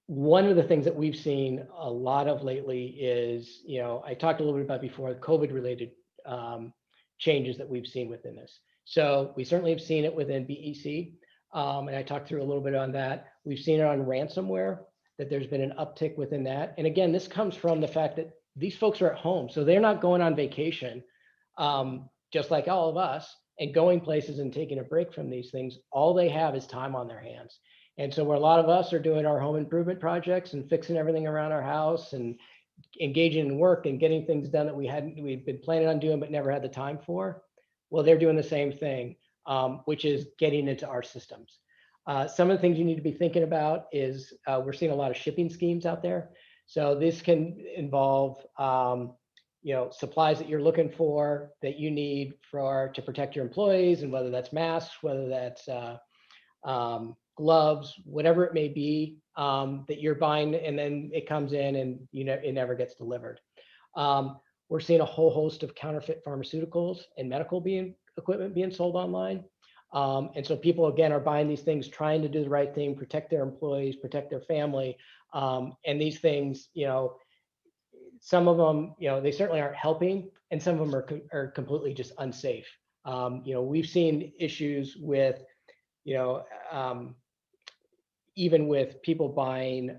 One of the things that we've seen a lot of lately is, I talked a little bit about before, COVID related changes that we've seen within this. So we certainly have seen it within BEC. And I talked through a little bit on that. We've seen it on ransomware, that there's been an uptick within that. And again, this comes from the fact that these folks are at home. So they're not going on vacation, just like all of us, and going places and taking a break from these things. All they have is time on their hands. And so where a lot of us are doing our home improvement projects and fixing everything around our house and engaging in work and getting things done that we'd been planning on doing but never had the time for, well, they're doing the same thing, which is getting into our systems. Some of the things you need to be thinking about is we're seeing a lot of shipping schemes out there. So this can involve supplies that you're looking for that you need to protect your employees, and whether that's masks, whether that's gloves, whatever it may be that you're buying, and then it comes in and it never gets delivered. We're seeing a whole host of counterfeit pharmaceuticals and medical equipment being sold online. And so people, again, are buying these things, trying to do the right thing, protect their employees, protect their family. And these things, some of them, they certainly aren't helping, and some of them are completely just unsafe. We've seen issues with, even with people buying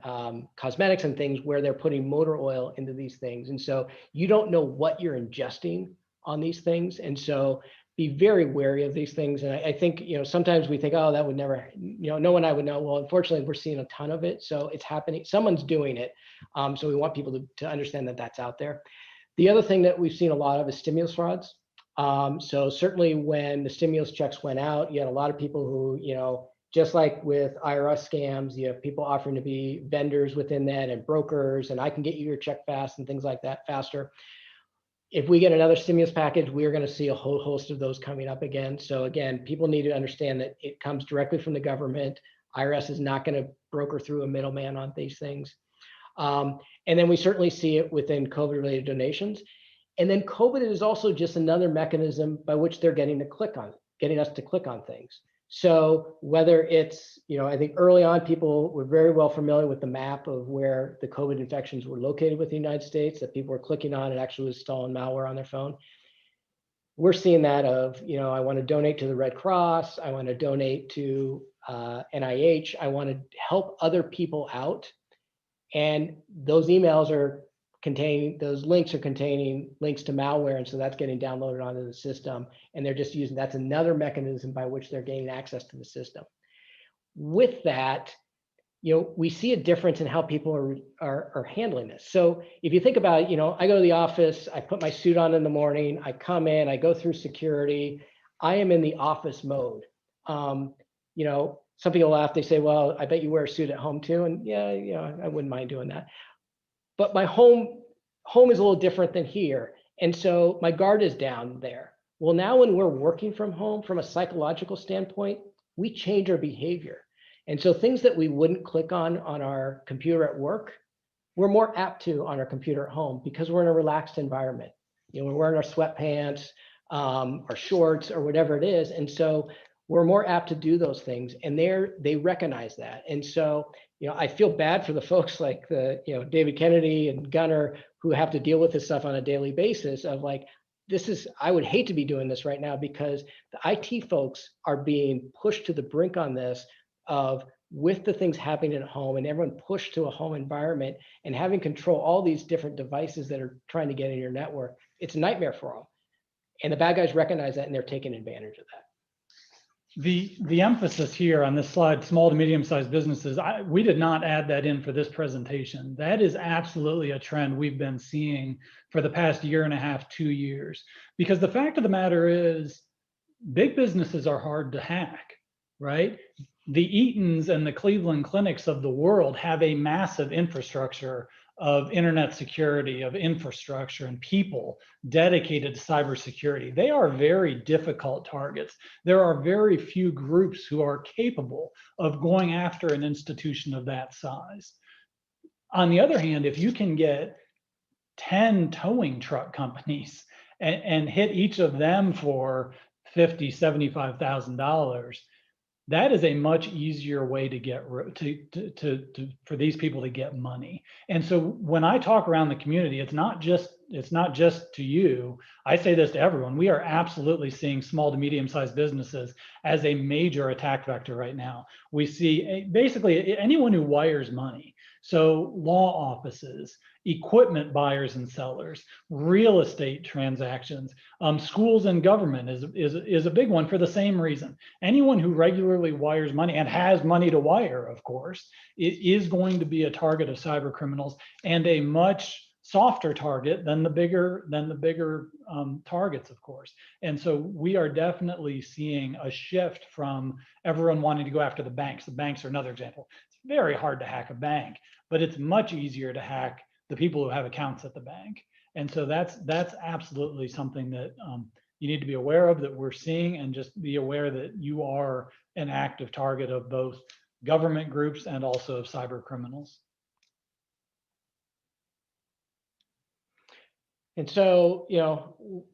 cosmetics and things where they're putting motor oil into these things. And so you don't know what you're ingesting on these things. And so be very wary of these things. And I think, sometimes we think, oh, that would never, no one I would know. Well, unfortunately, we're seeing a ton of it. So it's happening. Someone's doing it. So we want people to understand that that's out there. The other thing that we've seen a lot of is stimulus frauds. So certainly when the stimulus checks went out, you had a lot of people who, just like with IRS scams, you have people offering to be vendors within that and brokers, and I can get you your check fast and things like that faster. If we get another stimulus package, we're going to see a whole host of those coming up again. So again, people need to understand that it comes directly from the government. IRS is not going to broker through a middleman on these things. And then we certainly see it within COVID-related donations. And then COVID is also just another mechanism by which they're getting us to click on things. So whether it's, I think early on people were very well familiar with the map of where the COVID infections were located with the United States, that people were clicking on and actually installing malware on their phone. We're seeing that of, I want to donate to the Red Cross, I want to donate to NIH, I want to help other people out. And those emails those links are containing links to malware. And so that's getting downloaded onto the system. And they're just that's another mechanism by which they're gaining access to the system. With that, we see a difference in how people are handling this. So if you think about, I go to the office, I put my suit on in the morning, I come in, I go through security, I am in the office mode. Some people laugh, they say, well, I bet you wear a suit at home too. And yeah, I wouldn't mind doing that. But my home is a little different than here. And so my guard is down there. Well, now when we're working from home, from a psychological standpoint, we change our behavior. And so things that we wouldn't click on our computer at work, we're more apt to on our computer at home because we're in a relaxed environment. We're wearing our sweatpants, our shorts, or whatever it is. And so we're more apt to do those things, and they recognize that. And so, I feel bad for the folks like David Kennedy and Gunnar who have to deal with this stuff on a daily basis of like, I would hate to be doing this right now because the IT folks are being pushed to the brink on this with the things happening at home and everyone pushed to a home environment and having control all these different devices that are trying to get in your network. It's a nightmare for them. And the bad guys recognize that and they're taking advantage of that. The emphasis here on this slide, small to medium-sized businesses, we did not add that in for this presentation. That is absolutely a trend we've been seeing for the past year and a half, 2 years. Because the fact of the matter is, big businesses are hard to hack, right? The Eatons and the Cleveland Clinics of the world have a massive infrastructure of internet security, of infrastructure and people dedicated to cybersecurity. They are very difficult targets. There are very few groups who are capable of going after an institution of that size. On the other hand, if you can get 10 towing truck companies and hit each of them for $50,000, $75,000, that is a much easier way to get for these people to get money. And so when I talk around the community, it's not just to you. I say this to everyone. We are absolutely seeing small to medium-sized businesses as a major attack vector right now. We see basically anyone who wires money. So law offices, equipment buyers and sellers, real estate transactions, schools and government is a big one for the same reason. Anyone who regularly wires money and has money to wire, of course, it is going to be a target of cyber criminals and a much softer target than the bigger targets, of course. And so we are definitely seeing a shift from everyone wanting to go after the banks. The banks are another example. It's very hard to hack a bank, but it's much easier to hack the people who have accounts at the bank. And so that's absolutely something that you need to be aware of, that we're seeing, and just be aware that you are an active target of both government groups and also of cyber criminals. And so,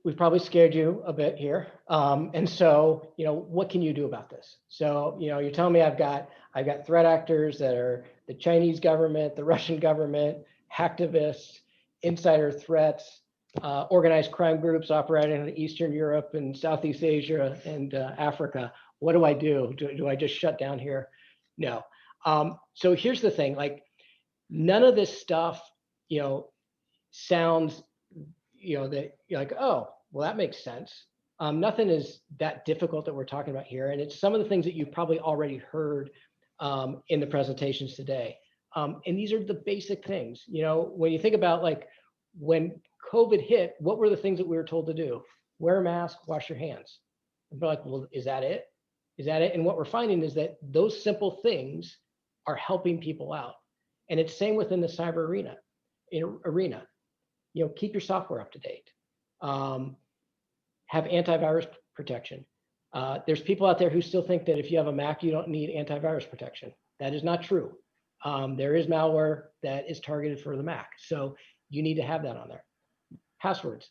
we've probably scared you a bit here. And so, what can you do about this? So, you're telling me I've got threat actors that are the Chinese government, the Russian government, hacktivists, insider threats, organized crime groups operating in Eastern Europe and Southeast Asia and Africa. What do I do? Do I just shut down here? No. So here's the thing, like none of this stuff, sounds, that you're like, oh, well, that makes sense. Nothing is that difficult that we're talking about here. And it's some of the things that you've probably already heard in the presentations today. And these are the basic things, when you think about like when COVID hit, what were the things that we were told to do? Wear a mask, wash your hands. And we're like, well, is that it? Is that it? And what we're finding is that those simple things are helping people out. And it's same within the cyber arena. Keep your software up to date. Have antivirus protection. There's people out there who still think that if you have a Mac, you don't need antivirus protection. That is not true. There is malware that is targeted for the Mac. So you need to have that on there. Passwords.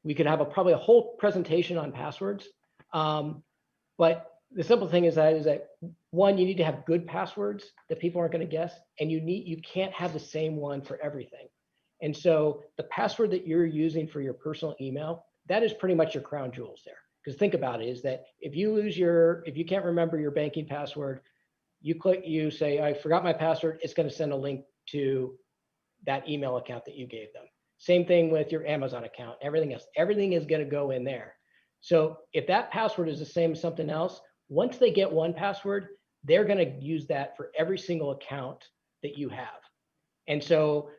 We could have probably a whole presentation on passwords. But the simple thing is that one, you need to have good passwords that people aren't going to guess, and you can't have the same one for everything. And so the password that you're using for your personal email, that is pretty much your crown jewels there. Because think about it, is that if you can't remember your banking password, you say, I forgot my password, it's going to send a link to that email account that you gave them. Same thing with your Amazon account, everything else. Everything is going to go in there. So if that password is the same as something else, once they get one password, they're going to use that for every single account that you have. And so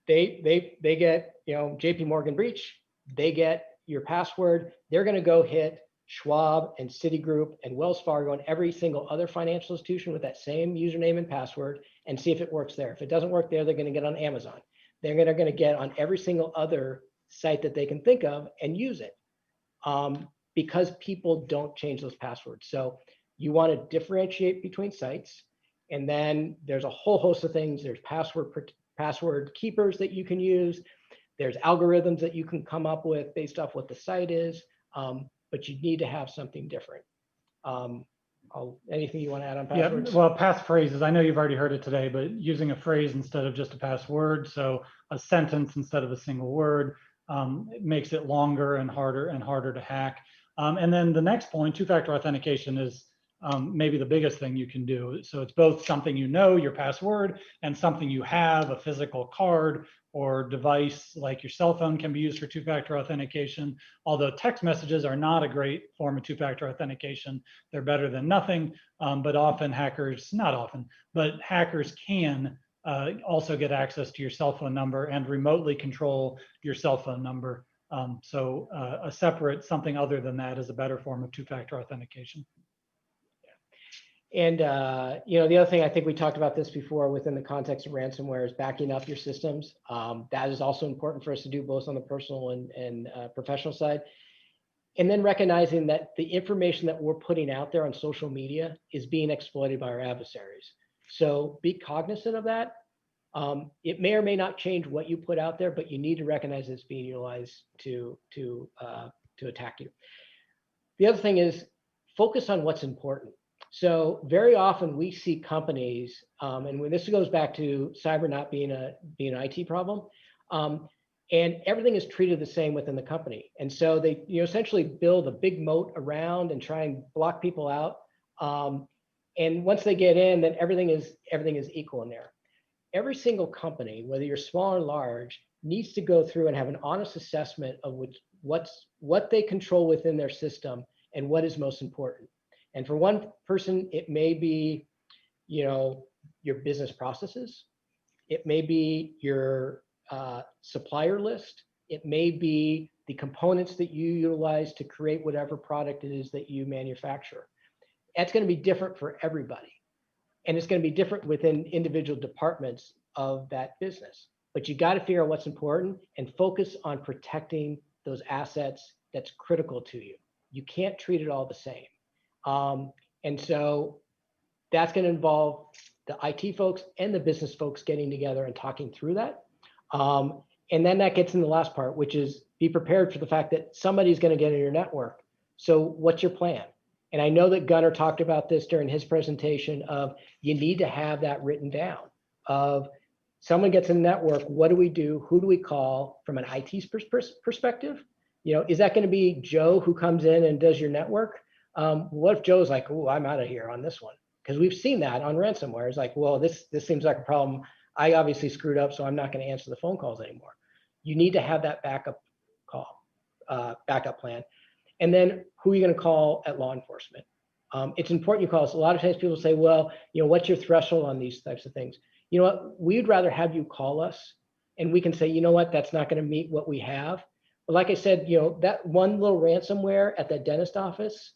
they get, JP Morgan breach, they get your password, they're going to go hit Schwab and Citigroup and Wells Fargo and every single other financial institution with that same username and password and see if it works there. If it doesn't work there, they're going to get on Amazon. They're going to get on every single other site that they can think of and use it, because people don't change those passwords. So you want to differentiate between sites. And then there's a whole host of things. There's password keepers that you can use. There's algorithms that you can come up with based off what the site is. But you need to have something different. Anything you want to add on passwords? Yeah, well, passphrases, I know you've already heard it today, but using a phrase instead of just a password, so a sentence instead of a single word, it makes it longer and harder to hack. And then the next point, two-factor authentication, is maybe the biggest thing you can do. So it's both something your password, and something you have, a physical card or device like your cell phone can be used for two-factor authentication. Although text messages are not a great form of two-factor authentication, they're better than nothing. But often hackers can also get access to your cell phone number and remotely control your cell phone number. So a separate something other than that is a better form of two-factor authentication. And the other thing, I think we talked about this before within the context of ransomware, is backing up your systems. That is also important for us to do both on the personal and professional side. And then recognizing that the information that we're putting out there on social media is being exploited by our adversaries. So be cognizant of that. It may or may not change what you put out there, but you need to recognize it's being utilized to attack you. The other thing is focus on what's important. So very often we see companies, and when this goes back to cyber not being an IT problem, and everything is treated the same within the company. And so they essentially build a big moat around and try and block people out. And once they get in, then everything is equal in there. Every single company, whether you're small or large, needs to go through and have an honest assessment of what they control within their system and what is most important. And for one person, it may be, your business processes. It may be your supplier list. It may be the components that you utilize to create whatever product it is that you manufacture. That's going to be different for everybody. And it's going to be different within individual departments of that business. But you got to figure out what's important and focus on protecting those assets that's critical to you. You can't treat it all the same. And so that's going to involve the IT folks and the business folks getting together and talking through that. And then that gets in the last part, which is be prepared for the fact that somebody's going to get in your network. So what's your plan? And I know that Gunnar talked about this during his presentation of you need to have that written down of someone gets in the network. What do we do? Who do we call from an IT perspective? Is that going to be Joe who comes in and does your network? What if Joe's like, oh, I'm out of here on this one? Because we've seen that on ransomware. It's like, well, this seems like a problem. I obviously screwed up, so I'm not going to answer the phone calls anymore. You need to have that backup plan. And then who are you going to call at law enforcement? It's important you call us. A lot of times people say, well, what's your threshold on these types of things? You know what? We'd rather have you call us and we can say, you know what, that's not going to meet what we have. But like I said, that one little ransomware at the dentist office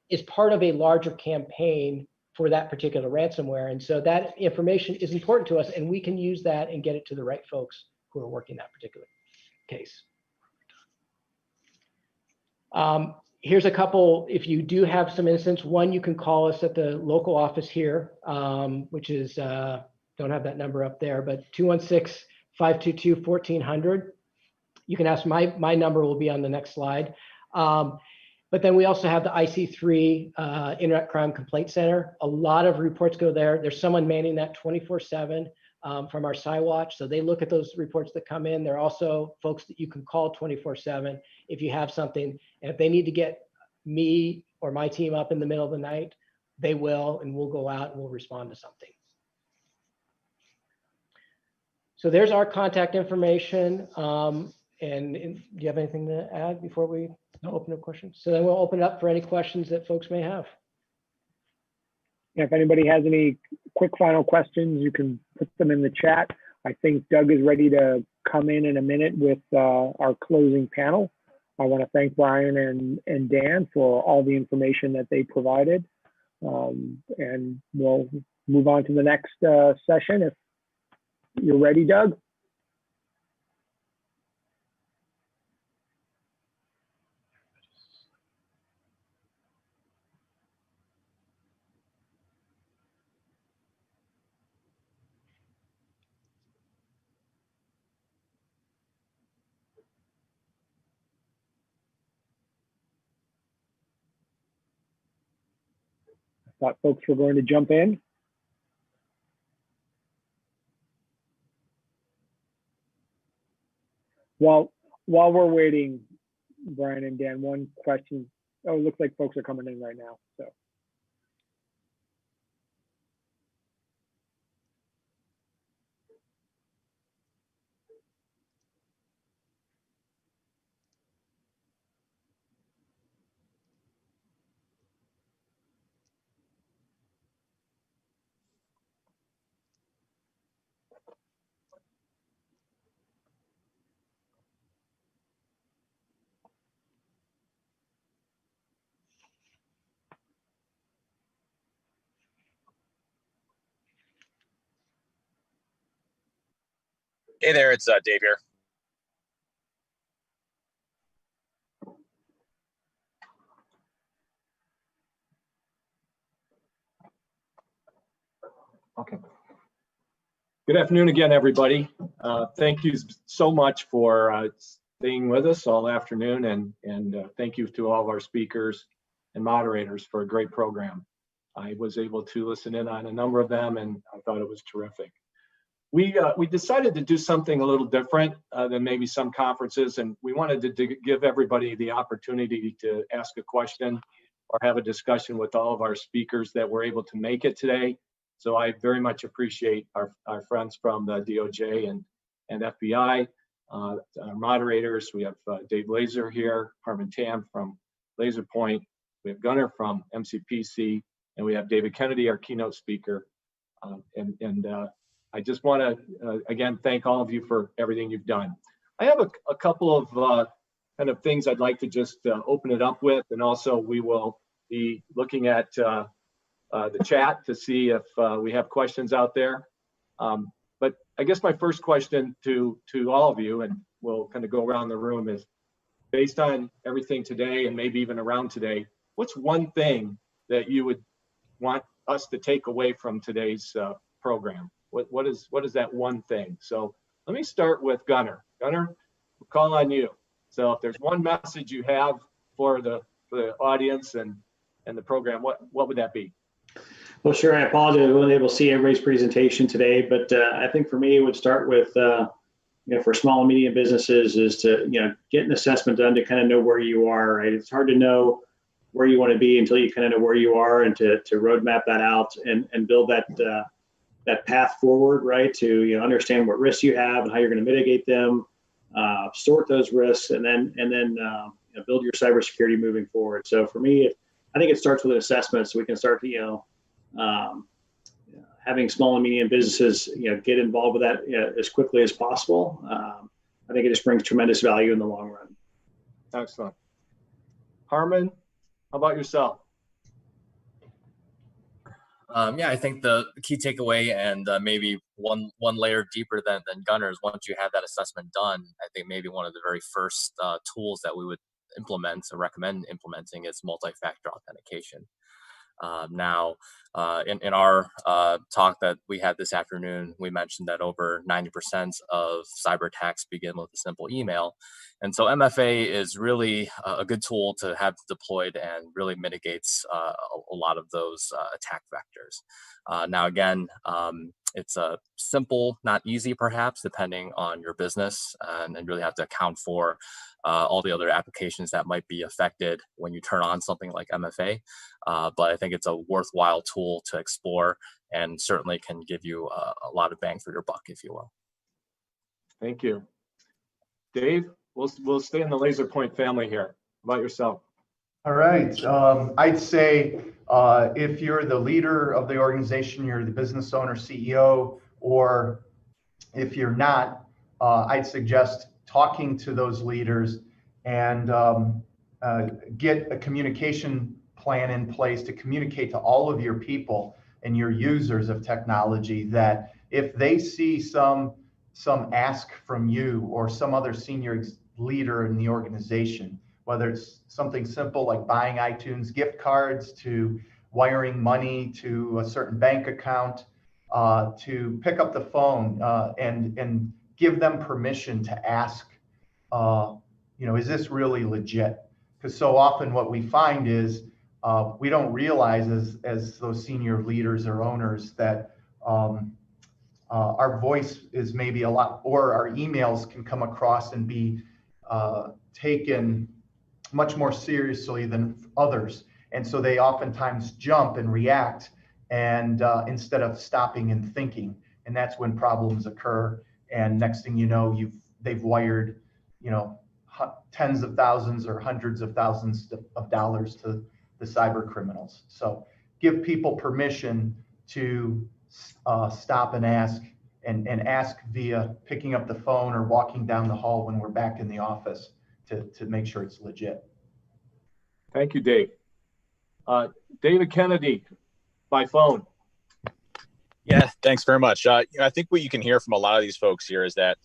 is part of a larger campaign for that particular ransomware. And so that information is important to us and we can use that and get it to the right folks who are working that particular case. Here's a couple, if you do have some instance, one, you can call us at the local office here, which is, don't have that number up there, but 216-522-1400. You can ask, my number will be on the next slide. But then we also have the IC3 Internet Crime Complaint Center. A lot of reports go there. There's someone manning that 24/7 from our SciWatch. So they look at those reports that come in. There are also folks that you can call 24/7 if you have something. And if they need to get me or my team up in the middle of the night, they will, and we'll go out and we'll respond to something. So there's our contact information. And do you have anything to add before we open up questions? So then we'll open it up for any questions that folks may have. Yeah, if anybody has any quick final questions, you can put them in the chat. I think Doug is ready to come in a minute with our closing panel. I want to thank Brian and Dan for all the information that they provided. And we'll move on to the next session if you're ready, Doug. Thought folks were going to jump in. While we're waiting, Brian and Dan, one question. Oh, it looks like folks are coming in right now. So. Hey there, it's Dave here. Okay. Good afternoon again, everybody. Thank you so much for staying with us all afternoon, and thank you to all of our speakers and moderators for a great program. I was able to listen in on a number of them, and I thought it was terrific. We decided to do something a little different than maybe some conferences, and we wanted to give everybody the opportunity to ask a question or have a discussion with all of our speakers that were able to make it today. So I very much appreciate our friends from the DOJ and FBI, our moderators. We have Dave Laser here, Harmon Tam from LaserPoint, we have Gunnar from MCPC, and we have David Kennedy, our keynote speaker. I just want to, again, thank all of you for everything you've done. I have a couple of kind of things I'd like to just open it up with, and also we will be looking at the chat to see if we have questions out there. But I guess my first question to all of you, and we'll kind of go around the room, is based on everything today and maybe even around today, what's one thing that you would want us to take away from today's program? What is that one thing? So let me start with Gunnar. Gunnar, we'll call on you. So if there's one message you have for the audience and the program, what would that be? Well, sure. I apologize. I wasn't able to see everybody's presentation today, but I think for me, it would start with, for small and medium businesses is to, get an assessment done to kind of know where you are, right? It's hard to know where you want to be until you kind of know where you are, and to roadmap that out and build that path forward, right? To understand what risks you have and how you're going to mitigate them, sort those risks, and then build your cybersecurity moving forward. So for me, I think it starts with an assessment, so we can start having small and medium businesses get involved with that as quickly as possible. I think it just brings tremendous value in the long run. Excellent. Harmon, how about yourself? Yeah, I think the key takeaway, and maybe one layer deeper than Gunnar, is once you have that assessment done, I think maybe one of the very first tools that we would implement or recommend implementing is multi-factor authentication. Now, in our talk that we had this afternoon, we mentioned that over 90% of cyber attacks begin with a simple email. And so MFA is really a good tool to have deployed and really mitigates a lot of those attack vectors. Now, again, it's a simple, not easy, perhaps, depending on your business, and really have to account for all the other applications that might be affected when you turn on something like MFA. But I think it's a worthwhile tool to explore and certainly can give you a lot of bang for your buck, if you will. Thank you. Dave, we'll stay in the LaserPoint family here. How about yourself? All right. I'd say if you're the leader of the organization, you're the business owner, CEO, or if you're not, I'd suggest talking to those leaders and get a communication plan in place to communicate to all of your people and your users of technology that if they see some ask from you or some other senior leader in the organization, whether it's something simple like buying iTunes gift cards to wiring money to a certain bank account, to pick up the phone and give them permission to ask, is this really legit? Because so often what we find is we don't realize as those senior leaders or owners that our voice is maybe a lot, or our emails can come across and be taken much more seriously than others. And so they oftentimes jump and react and instead of stopping and thinking. And that's when problems occur. And next thing you know, they've wired, tens of thousands or hundreds of thousands of dollars to the cyber criminals. So give people permission to stop and ask, and ask via picking up the phone or walking down the hall when we're back in the office to make sure it's legit. Thank you, Dave. David Kennedy, by phone. Yeah, thanks very much. I think what you can hear from a lot of these folks here is that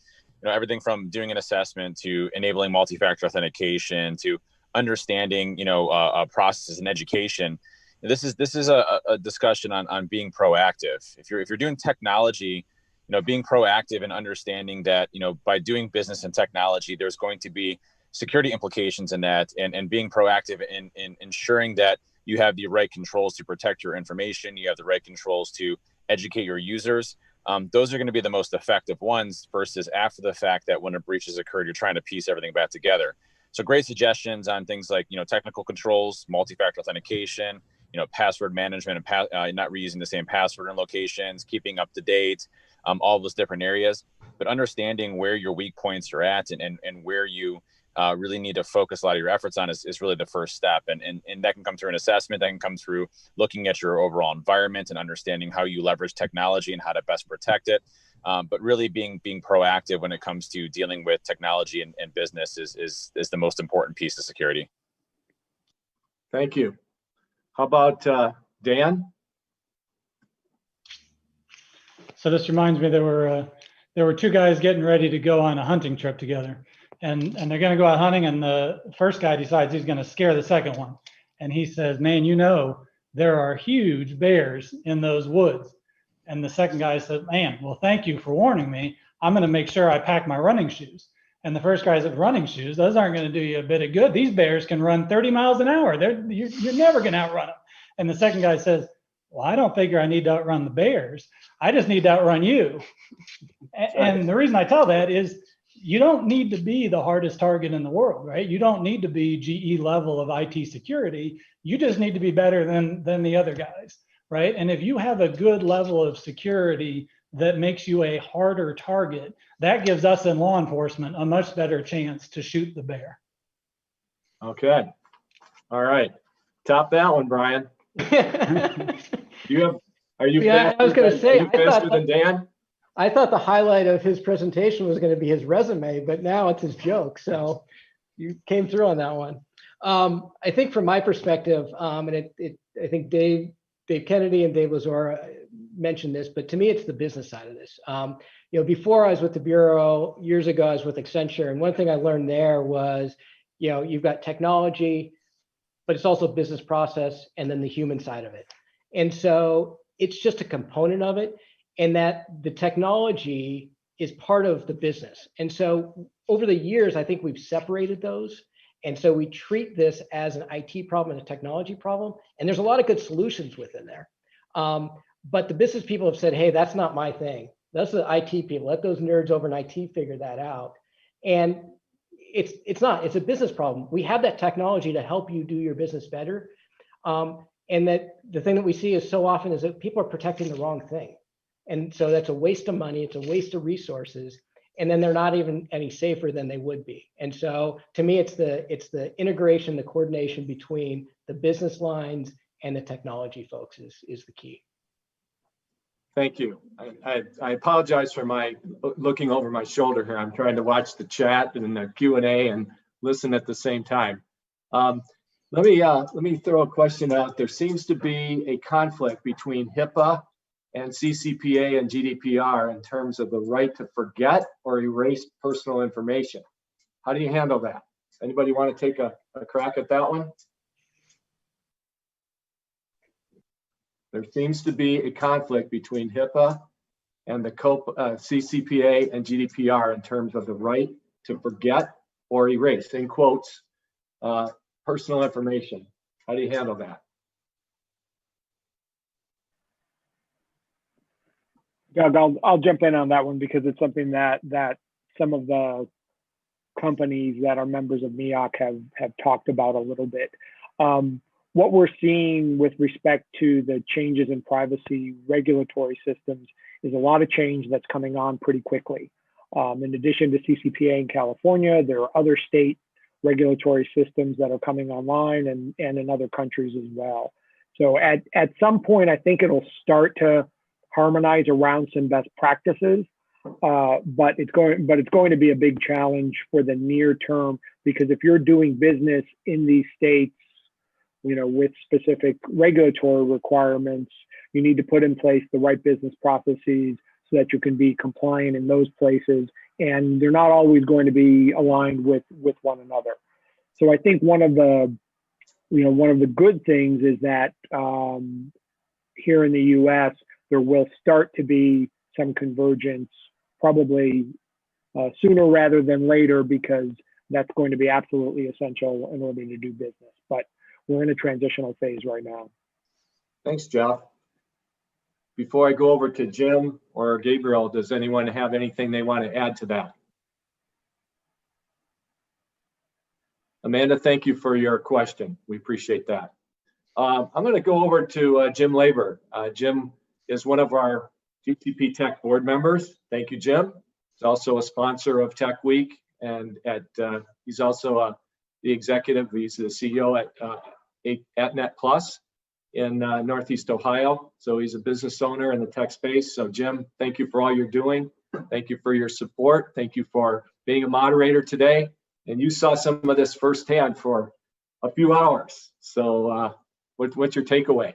everything from doing an assessment to enabling multi-factor authentication to understanding processes and education. This is a discussion on being proactive. If you're doing technology, being proactive and understanding that by doing business in technology, there's going to be security implications in that, and being proactive in ensuring that you have the right controls to protect your information, you have the right controls to educate your users. Those are going to be the most effective ones versus after the fact, that when a breach has occurred, you're trying to piece everything back together. So great suggestions on things like, technical controls, multi-factor authentication, password management, and not reusing the same password in locations, keeping up to date, all those different areas. But understanding where your weak points are at and where you really need to focus a lot of your efforts on is really the first step. And that can come through an assessment, that can come through looking at your overall environment and understanding how you leverage technology and how to best protect it. But really being proactive when it comes to dealing with technology and business is the most important piece of security. Thank you. How about Dan? So this reminds me, there were two guys getting ready to go on a hunting trip together, and they're going to go out hunting, and the first guy decides he's going to scare the second one, and he says, "Man, there are huge bears in those woods." And the second guy said, "Man, well, thank you for warning me. I'm going to make sure I pack my running shoes." And the first guy said, "Running shoes? Those aren't going to do you a bit of good. These bears can run 30 miles an hour. You're never going to outrun them." And the second guy says, "Well, I don't figure I need to outrun the bears. I just need to outrun you." And the reason I tell that is you don't need to be the hardest target in the world, right? You don't need to be GE level of IT security. You just need to be better than the other guys, right? And if you have a good level of security that makes you a harder target, that gives us in law enforcement a much better chance to shoot the bear. Okay. All right. Top that one, Brian. Are you Yeah, faster, I was going to say, faster than Dan? I thought the highlight of his presentation was going to be his resume, but now it's his joke. So you came through on that one. I think from my perspective, and I think Dave Kennedy and Dave Lazora mentioned this, but to me, it's the business side of this. Before I was with the Bureau, years ago, I was with Accenture. And one thing I learned there was, you've got technology, but it's also business process and then the human side of it. And so it's just a component of it, and that the technology is part of the business. And so over the years, I think we've separated those. And so we treat this as an IT problem and a technology problem. And there's a lot of good solutions within there. But the business people have said, hey, that's not my thing. That's the IT people. Let those nerds over in IT figure that out. And it's not, it's a business problem. We have that technology to help you do your business better. And that the thing that we see is so often is that people are protecting the wrong thing. And so that's a waste of money. It's a waste of resources. And then they're not even any safer than they would be. And so to me, it's the integration, the coordination between the business lines and the technology folks is the key. Thank you. I apologize for my looking over my shoulder here. I'm trying to watch the chat and the Q&A and listen at the same time. Let me throw a question out. There seems to be a conflict between HIPAA and CCPA and GDPR in terms of the right to forget or erase personal information. How do you handle that? Anybody want to take a crack at that one? There seems to be a conflict between HIPAA and the CCPA and GDPR in terms of the right to forget or erase, in quotes, personal information. How do you handle that? Doug, I'll jump in on that one because it's something that some of the companies that are members of MEOC have talked about a little bit. What we're seeing with respect to the changes in privacy regulatory systems is a lot of change that's coming on pretty quickly. In addition to CCPA in California, there are other state regulatory systems that are coming online and in other countries as well. So at some point, I think it'll start to harmonize around some best practices, but it's going to be a big challenge for the near term, because if you're doing business in these states, with specific regulatory requirements, you need to put in place the right business processes so that you can be compliant in those places, and they're not always going to be aligned with one another. So I think one of the good things is that here in the U.S. there will start to be some convergence, probably sooner rather than later, because that's going to be absolutely essential in order to do business. But we're in a transitional phase right now. Thanks, Jeff. Before I go over to Jim or Gabriel, does anyone have anything they want to add to that? Amanda, thank you for your question. We appreciate that. I'm going to go over to Jim Labor. Jim is one of our GTP Tech board members. Thank you, Jim. He's also a sponsor of Tech Week, and he's also the executive. He's the CEO at Net Plus in Northeast Ohio. So he's a business owner in the tech space. So Jim, thank you for all you're doing. Thank you for your support. Thank you for being a moderator today. And you saw some of this firsthand for a few hours. So what's your takeaway?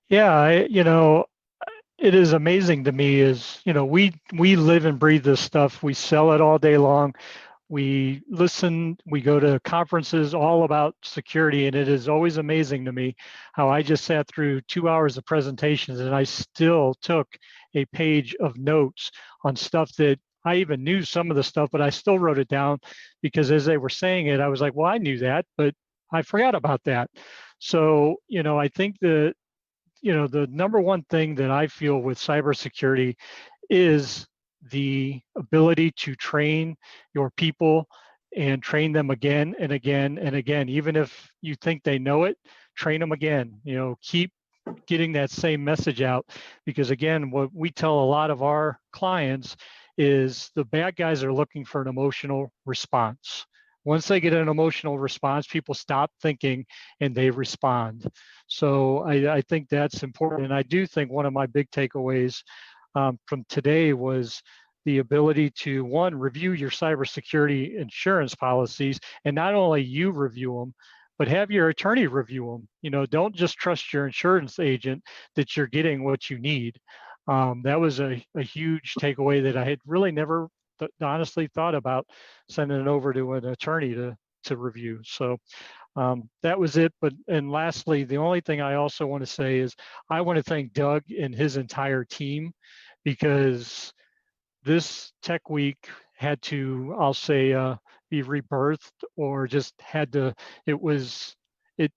Yeah, it is amazing to me is, we live and breathe this stuff. We sell it all day long. We listen, we go to conferences all about security, and it is always amazing to me how I just sat through 2 hours of presentations and I still took a page of notes on stuff that I even knew some of the stuff, but I still wrote it down because as they were saying it, I was like, well, I knew that, but I forgot about that. So, I think the number one thing that I feel with cybersecurity is the ability to train your people and train them again and again and again. Even if you think they know it, train them again. Keep getting that same message out, because again, what we tell a lot of our clients is the bad guys are looking for an emotional response. Once they get an emotional response, people stop thinking and they respond. So I think that's important. And I do think one of my big takeaways from today was the ability to, one, review your cybersecurity insurance policies, and not only you review them, but have your attorney review them. Don't just trust your insurance agent that you're getting what you need. That was a huge takeaway that I had really never honestly thought about, sending it over to an attorney to review. So That was it. And lastly, the only thing I also want to say is I want to thank Doug and his entire team, because this tech week had to, I'll say, be rebirthed, or just had to, it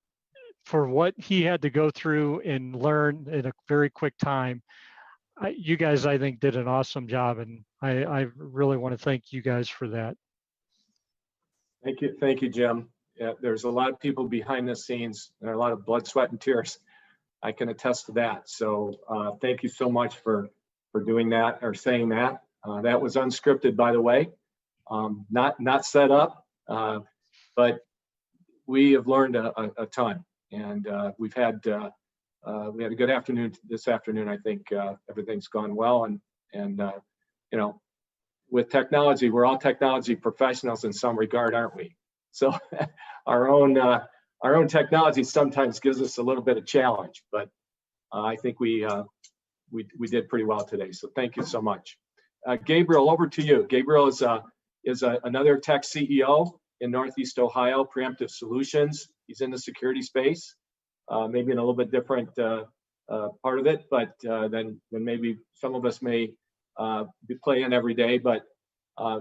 for what he had to go through and learn in a very quick time. You guys, I think, did an awesome job, and I really want to thank you guys for that. Thank you, Jim. Yeah, there's a lot of people behind the scenes, and a lot of blood, sweat, and tears. I can attest to that. So thank you so much for doing that, or saying that. That was unscripted, by the way, not set up, but we have learned a ton, and we had a good afternoon this afternoon. I think everything's gone well, and you know, with technology, we're all technology professionals in some regard, aren't we? So our own technology sometimes gives us a little bit of challenge, but I think we did pretty well today. So thank you so much. Gabriel, over to you. Gabriel is another tech CEO in Northeast Ohio, Preemptive Solutions. He's in the security space, maybe in a little bit different part of it, but than maybe some of us may be playing every day. But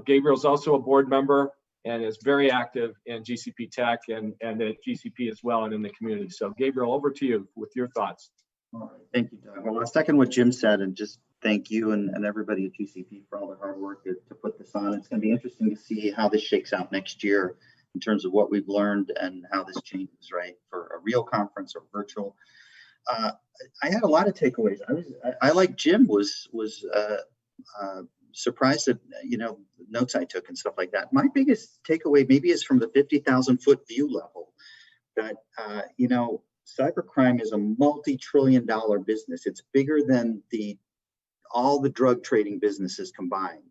Gabriel's also a board member and is very active in GCP Tech and at GCP as well, and in the community. So Gabriel, over to you with your thoughts. All right. Thank you, Doug. Well, I'll second what Jim said, and just thank you and everybody at GCP for all the hard work to put this on. It's going to be interesting to see how this shakes out next year in terms of what we've learned and how this changes, right, for a real conference or virtual. I had a lot of takeaways. I like Jim was surprised at, you know, notes I took and stuff like that. My biggest takeaway maybe is from the 50,000-foot view level, that you know, cybercrime is a multi-trillion-dollar business. It's bigger than all the drug trading businesses combined,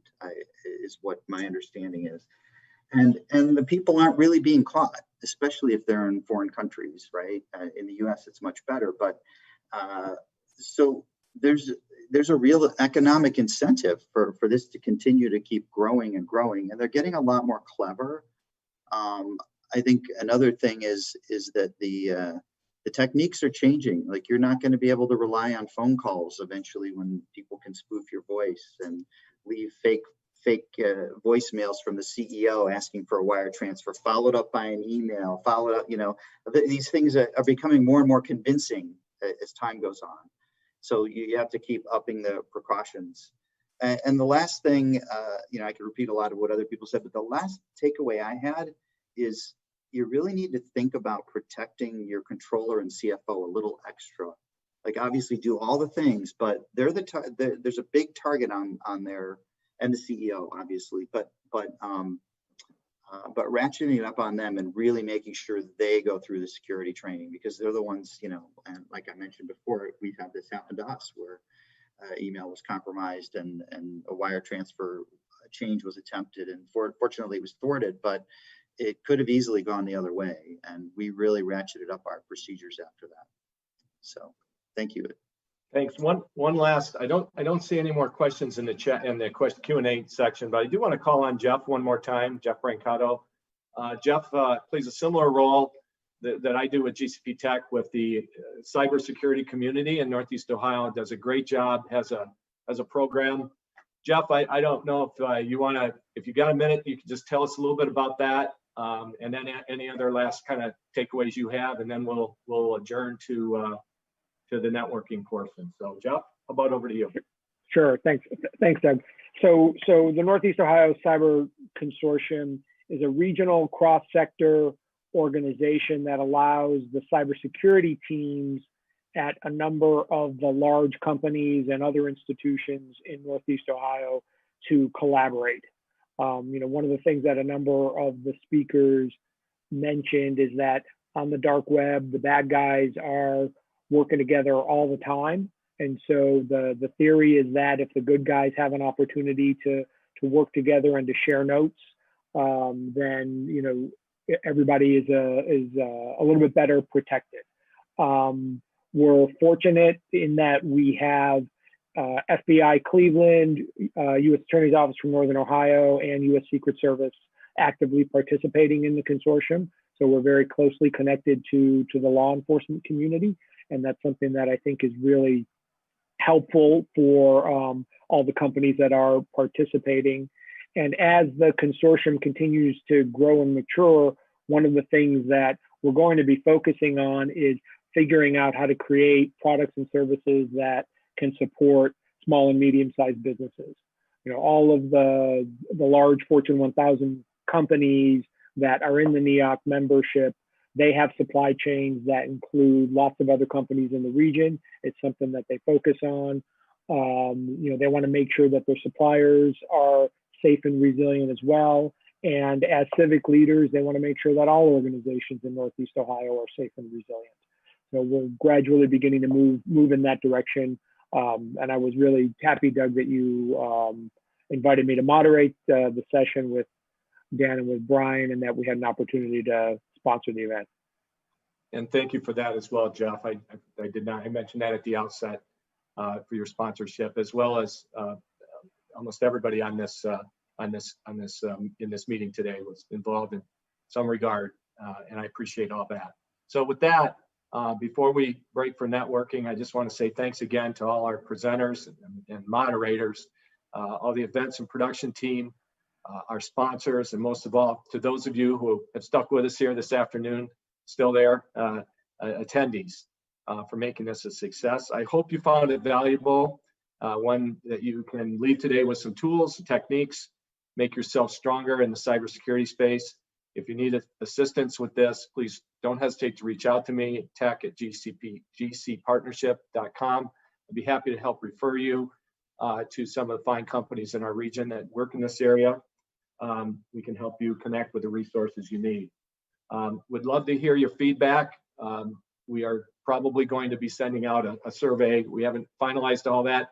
is what my understanding is. And the people aren't really being caught, especially if they're in foreign countries, right? In the US, it's much better. But so there's a real economic incentive for this to continue to keep growing and growing. And they're getting a lot more clever. I think another thing is that the techniques are changing. Like, you're not going to be able to rely on phone calls eventually when people can spoof your voice and leave fake voicemails from the CEO asking for a wire transfer, followed up by an email, followed up, you know, these things are becoming more and more convincing as time goes on. So you have to keep upping the precautions. And the last thing, you know, I could repeat a lot of what other people said, but the last takeaway I had is you really need to think about protecting your controller and CFO a little extra. Like, obviously do all the things, but they're there's a big target on their, and the CEO obviously, but ratcheting it up on them and really making sure they go through the security training, because they're the ones, you know, and like I mentioned before, we've had this happen to us where email was compromised and a wire transfer change was attempted, and fortunately it was thwarted, but it could have easily gone the other way, and we really ratcheted up our procedures after that. So thank you. Thanks. One last, I don't see any more questions in the chat, in the Q&A section, but I do want to call on Jeff one more time, Jeff Brancato. Jeff plays a similar role that I do with GCP Tech with the cybersecurity community in Northeast Ohio. Does a great job, has a program. Jeff, I don't know if you want to, if you got a minute, you can just tell us a little bit about that, and then any other last kind of takeaways you have, and then we'll adjourn to the networking portion. So Jeff, how about over to you? Sure, thanks, Doug. So the Northeast Ohio Cyber Consortium is a regional cross-sector organization that allows the cybersecurity teams at a number of the large companies and other institutions in Northeast Ohio to collaborate. You know, one of the things that a number of the speakers mentioned is that on the dark web, the bad guys are working together all the time. And so the theory is that if the good guys have an opportunity to work together and to share notes, then, you know, everybody is a little bit better protected. We're fortunate in that we have FBI Cleveland, U.S. Attorney's Office from Northern Ohio, and U.S. Secret Service actively participating in the consortium. So we're very closely connected to the law enforcement community. And that's something that I think is really helpful for all the companies that are participating. And as the consortium continues to grow and mature, one of the things that we're going to be focusing on is figuring out how to create products and services that can support small and medium-sized businesses. You know, all of the large Fortune 1000 companies that are in the NEOC membership, they have supply chains that include lots of other companies in the region. It's something that they focus on. You know, they want to make sure that their suppliers are safe and resilient as well. And as civic leaders, they want to make sure that all organizations in Northeast Ohio are safe and resilient. So we're gradually beginning to move in that direction. And I was really happy, Doug, that you invited me to moderate the session with Dan and with Brian, and that we had an opportunity to sponsor the event. And thank you for that as well, Jeff. I mentioned that at the outset for your sponsorship, as well as almost everybody on this in this meeting today was involved in some regard, and I appreciate all that. So with that, before we break for networking, I just want to say thanks again to all our presenters and moderators, all the events and production team, our sponsors, and most of all, to those of you who have stuck with us here this afternoon, still there, attendees, for making this a success. I hope you found it valuable, one that you can leave today with some tools, techniques, make yourself stronger in the cybersecurity space. If you need assistance with this, please don't hesitate to reach out to me, tech@gcpartnership.com. I'd be happy to help refer you to some of the fine companies in our region that work in this area. We can help you connect with the resources you need. Would love to hear your feedback. We are probably going to be sending out a survey. We haven't finalized all that,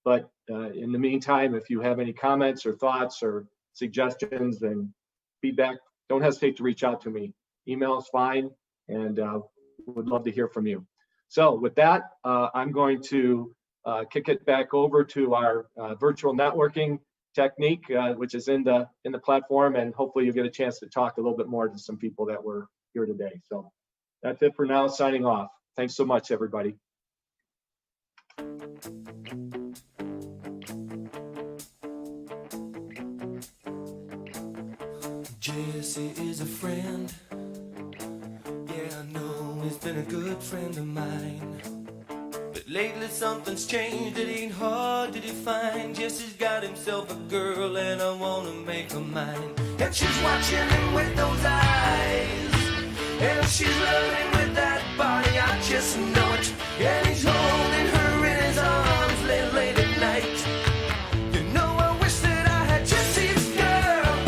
but in the meantime, if you have any comments or thoughts or suggestions and feedback, don't hesitate to reach out to me. Email is fine, and would love to hear from you. So with that, I'm going to kick it back over to our virtual networking technique, which is in the platform, and hopefully you'll get a chance to talk a little bit more to some people that were here today. So that's it for now, signing off. Thanks so much, everybody. Jesse is a friend. Yeah, I know he's been a good friend of mine. But lately something's changed, it ain't hard to define. Jesse's got himself a girl and I wanna make her mine. And she's watching him with those eyes, and she's loving him with that body, I just know it. And he's holding her in his arms late at night. You know, I wish that I had Jesse's girl.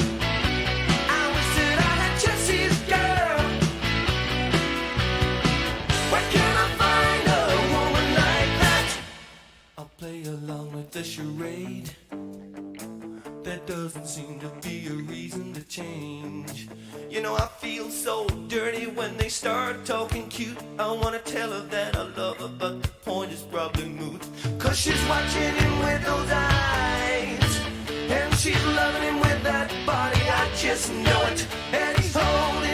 I wish that I had Jesse's girl. Where can I find a woman like that? I'll play along with the charade. There doesn't seem to be a reason to change. You know, I feel so dirty when they start talking cute. I wanna tell her that I love her, but the point is probably moot. 'Cause she's watching him with those eyes, and she's loving him with that body, I just know it. And he's holding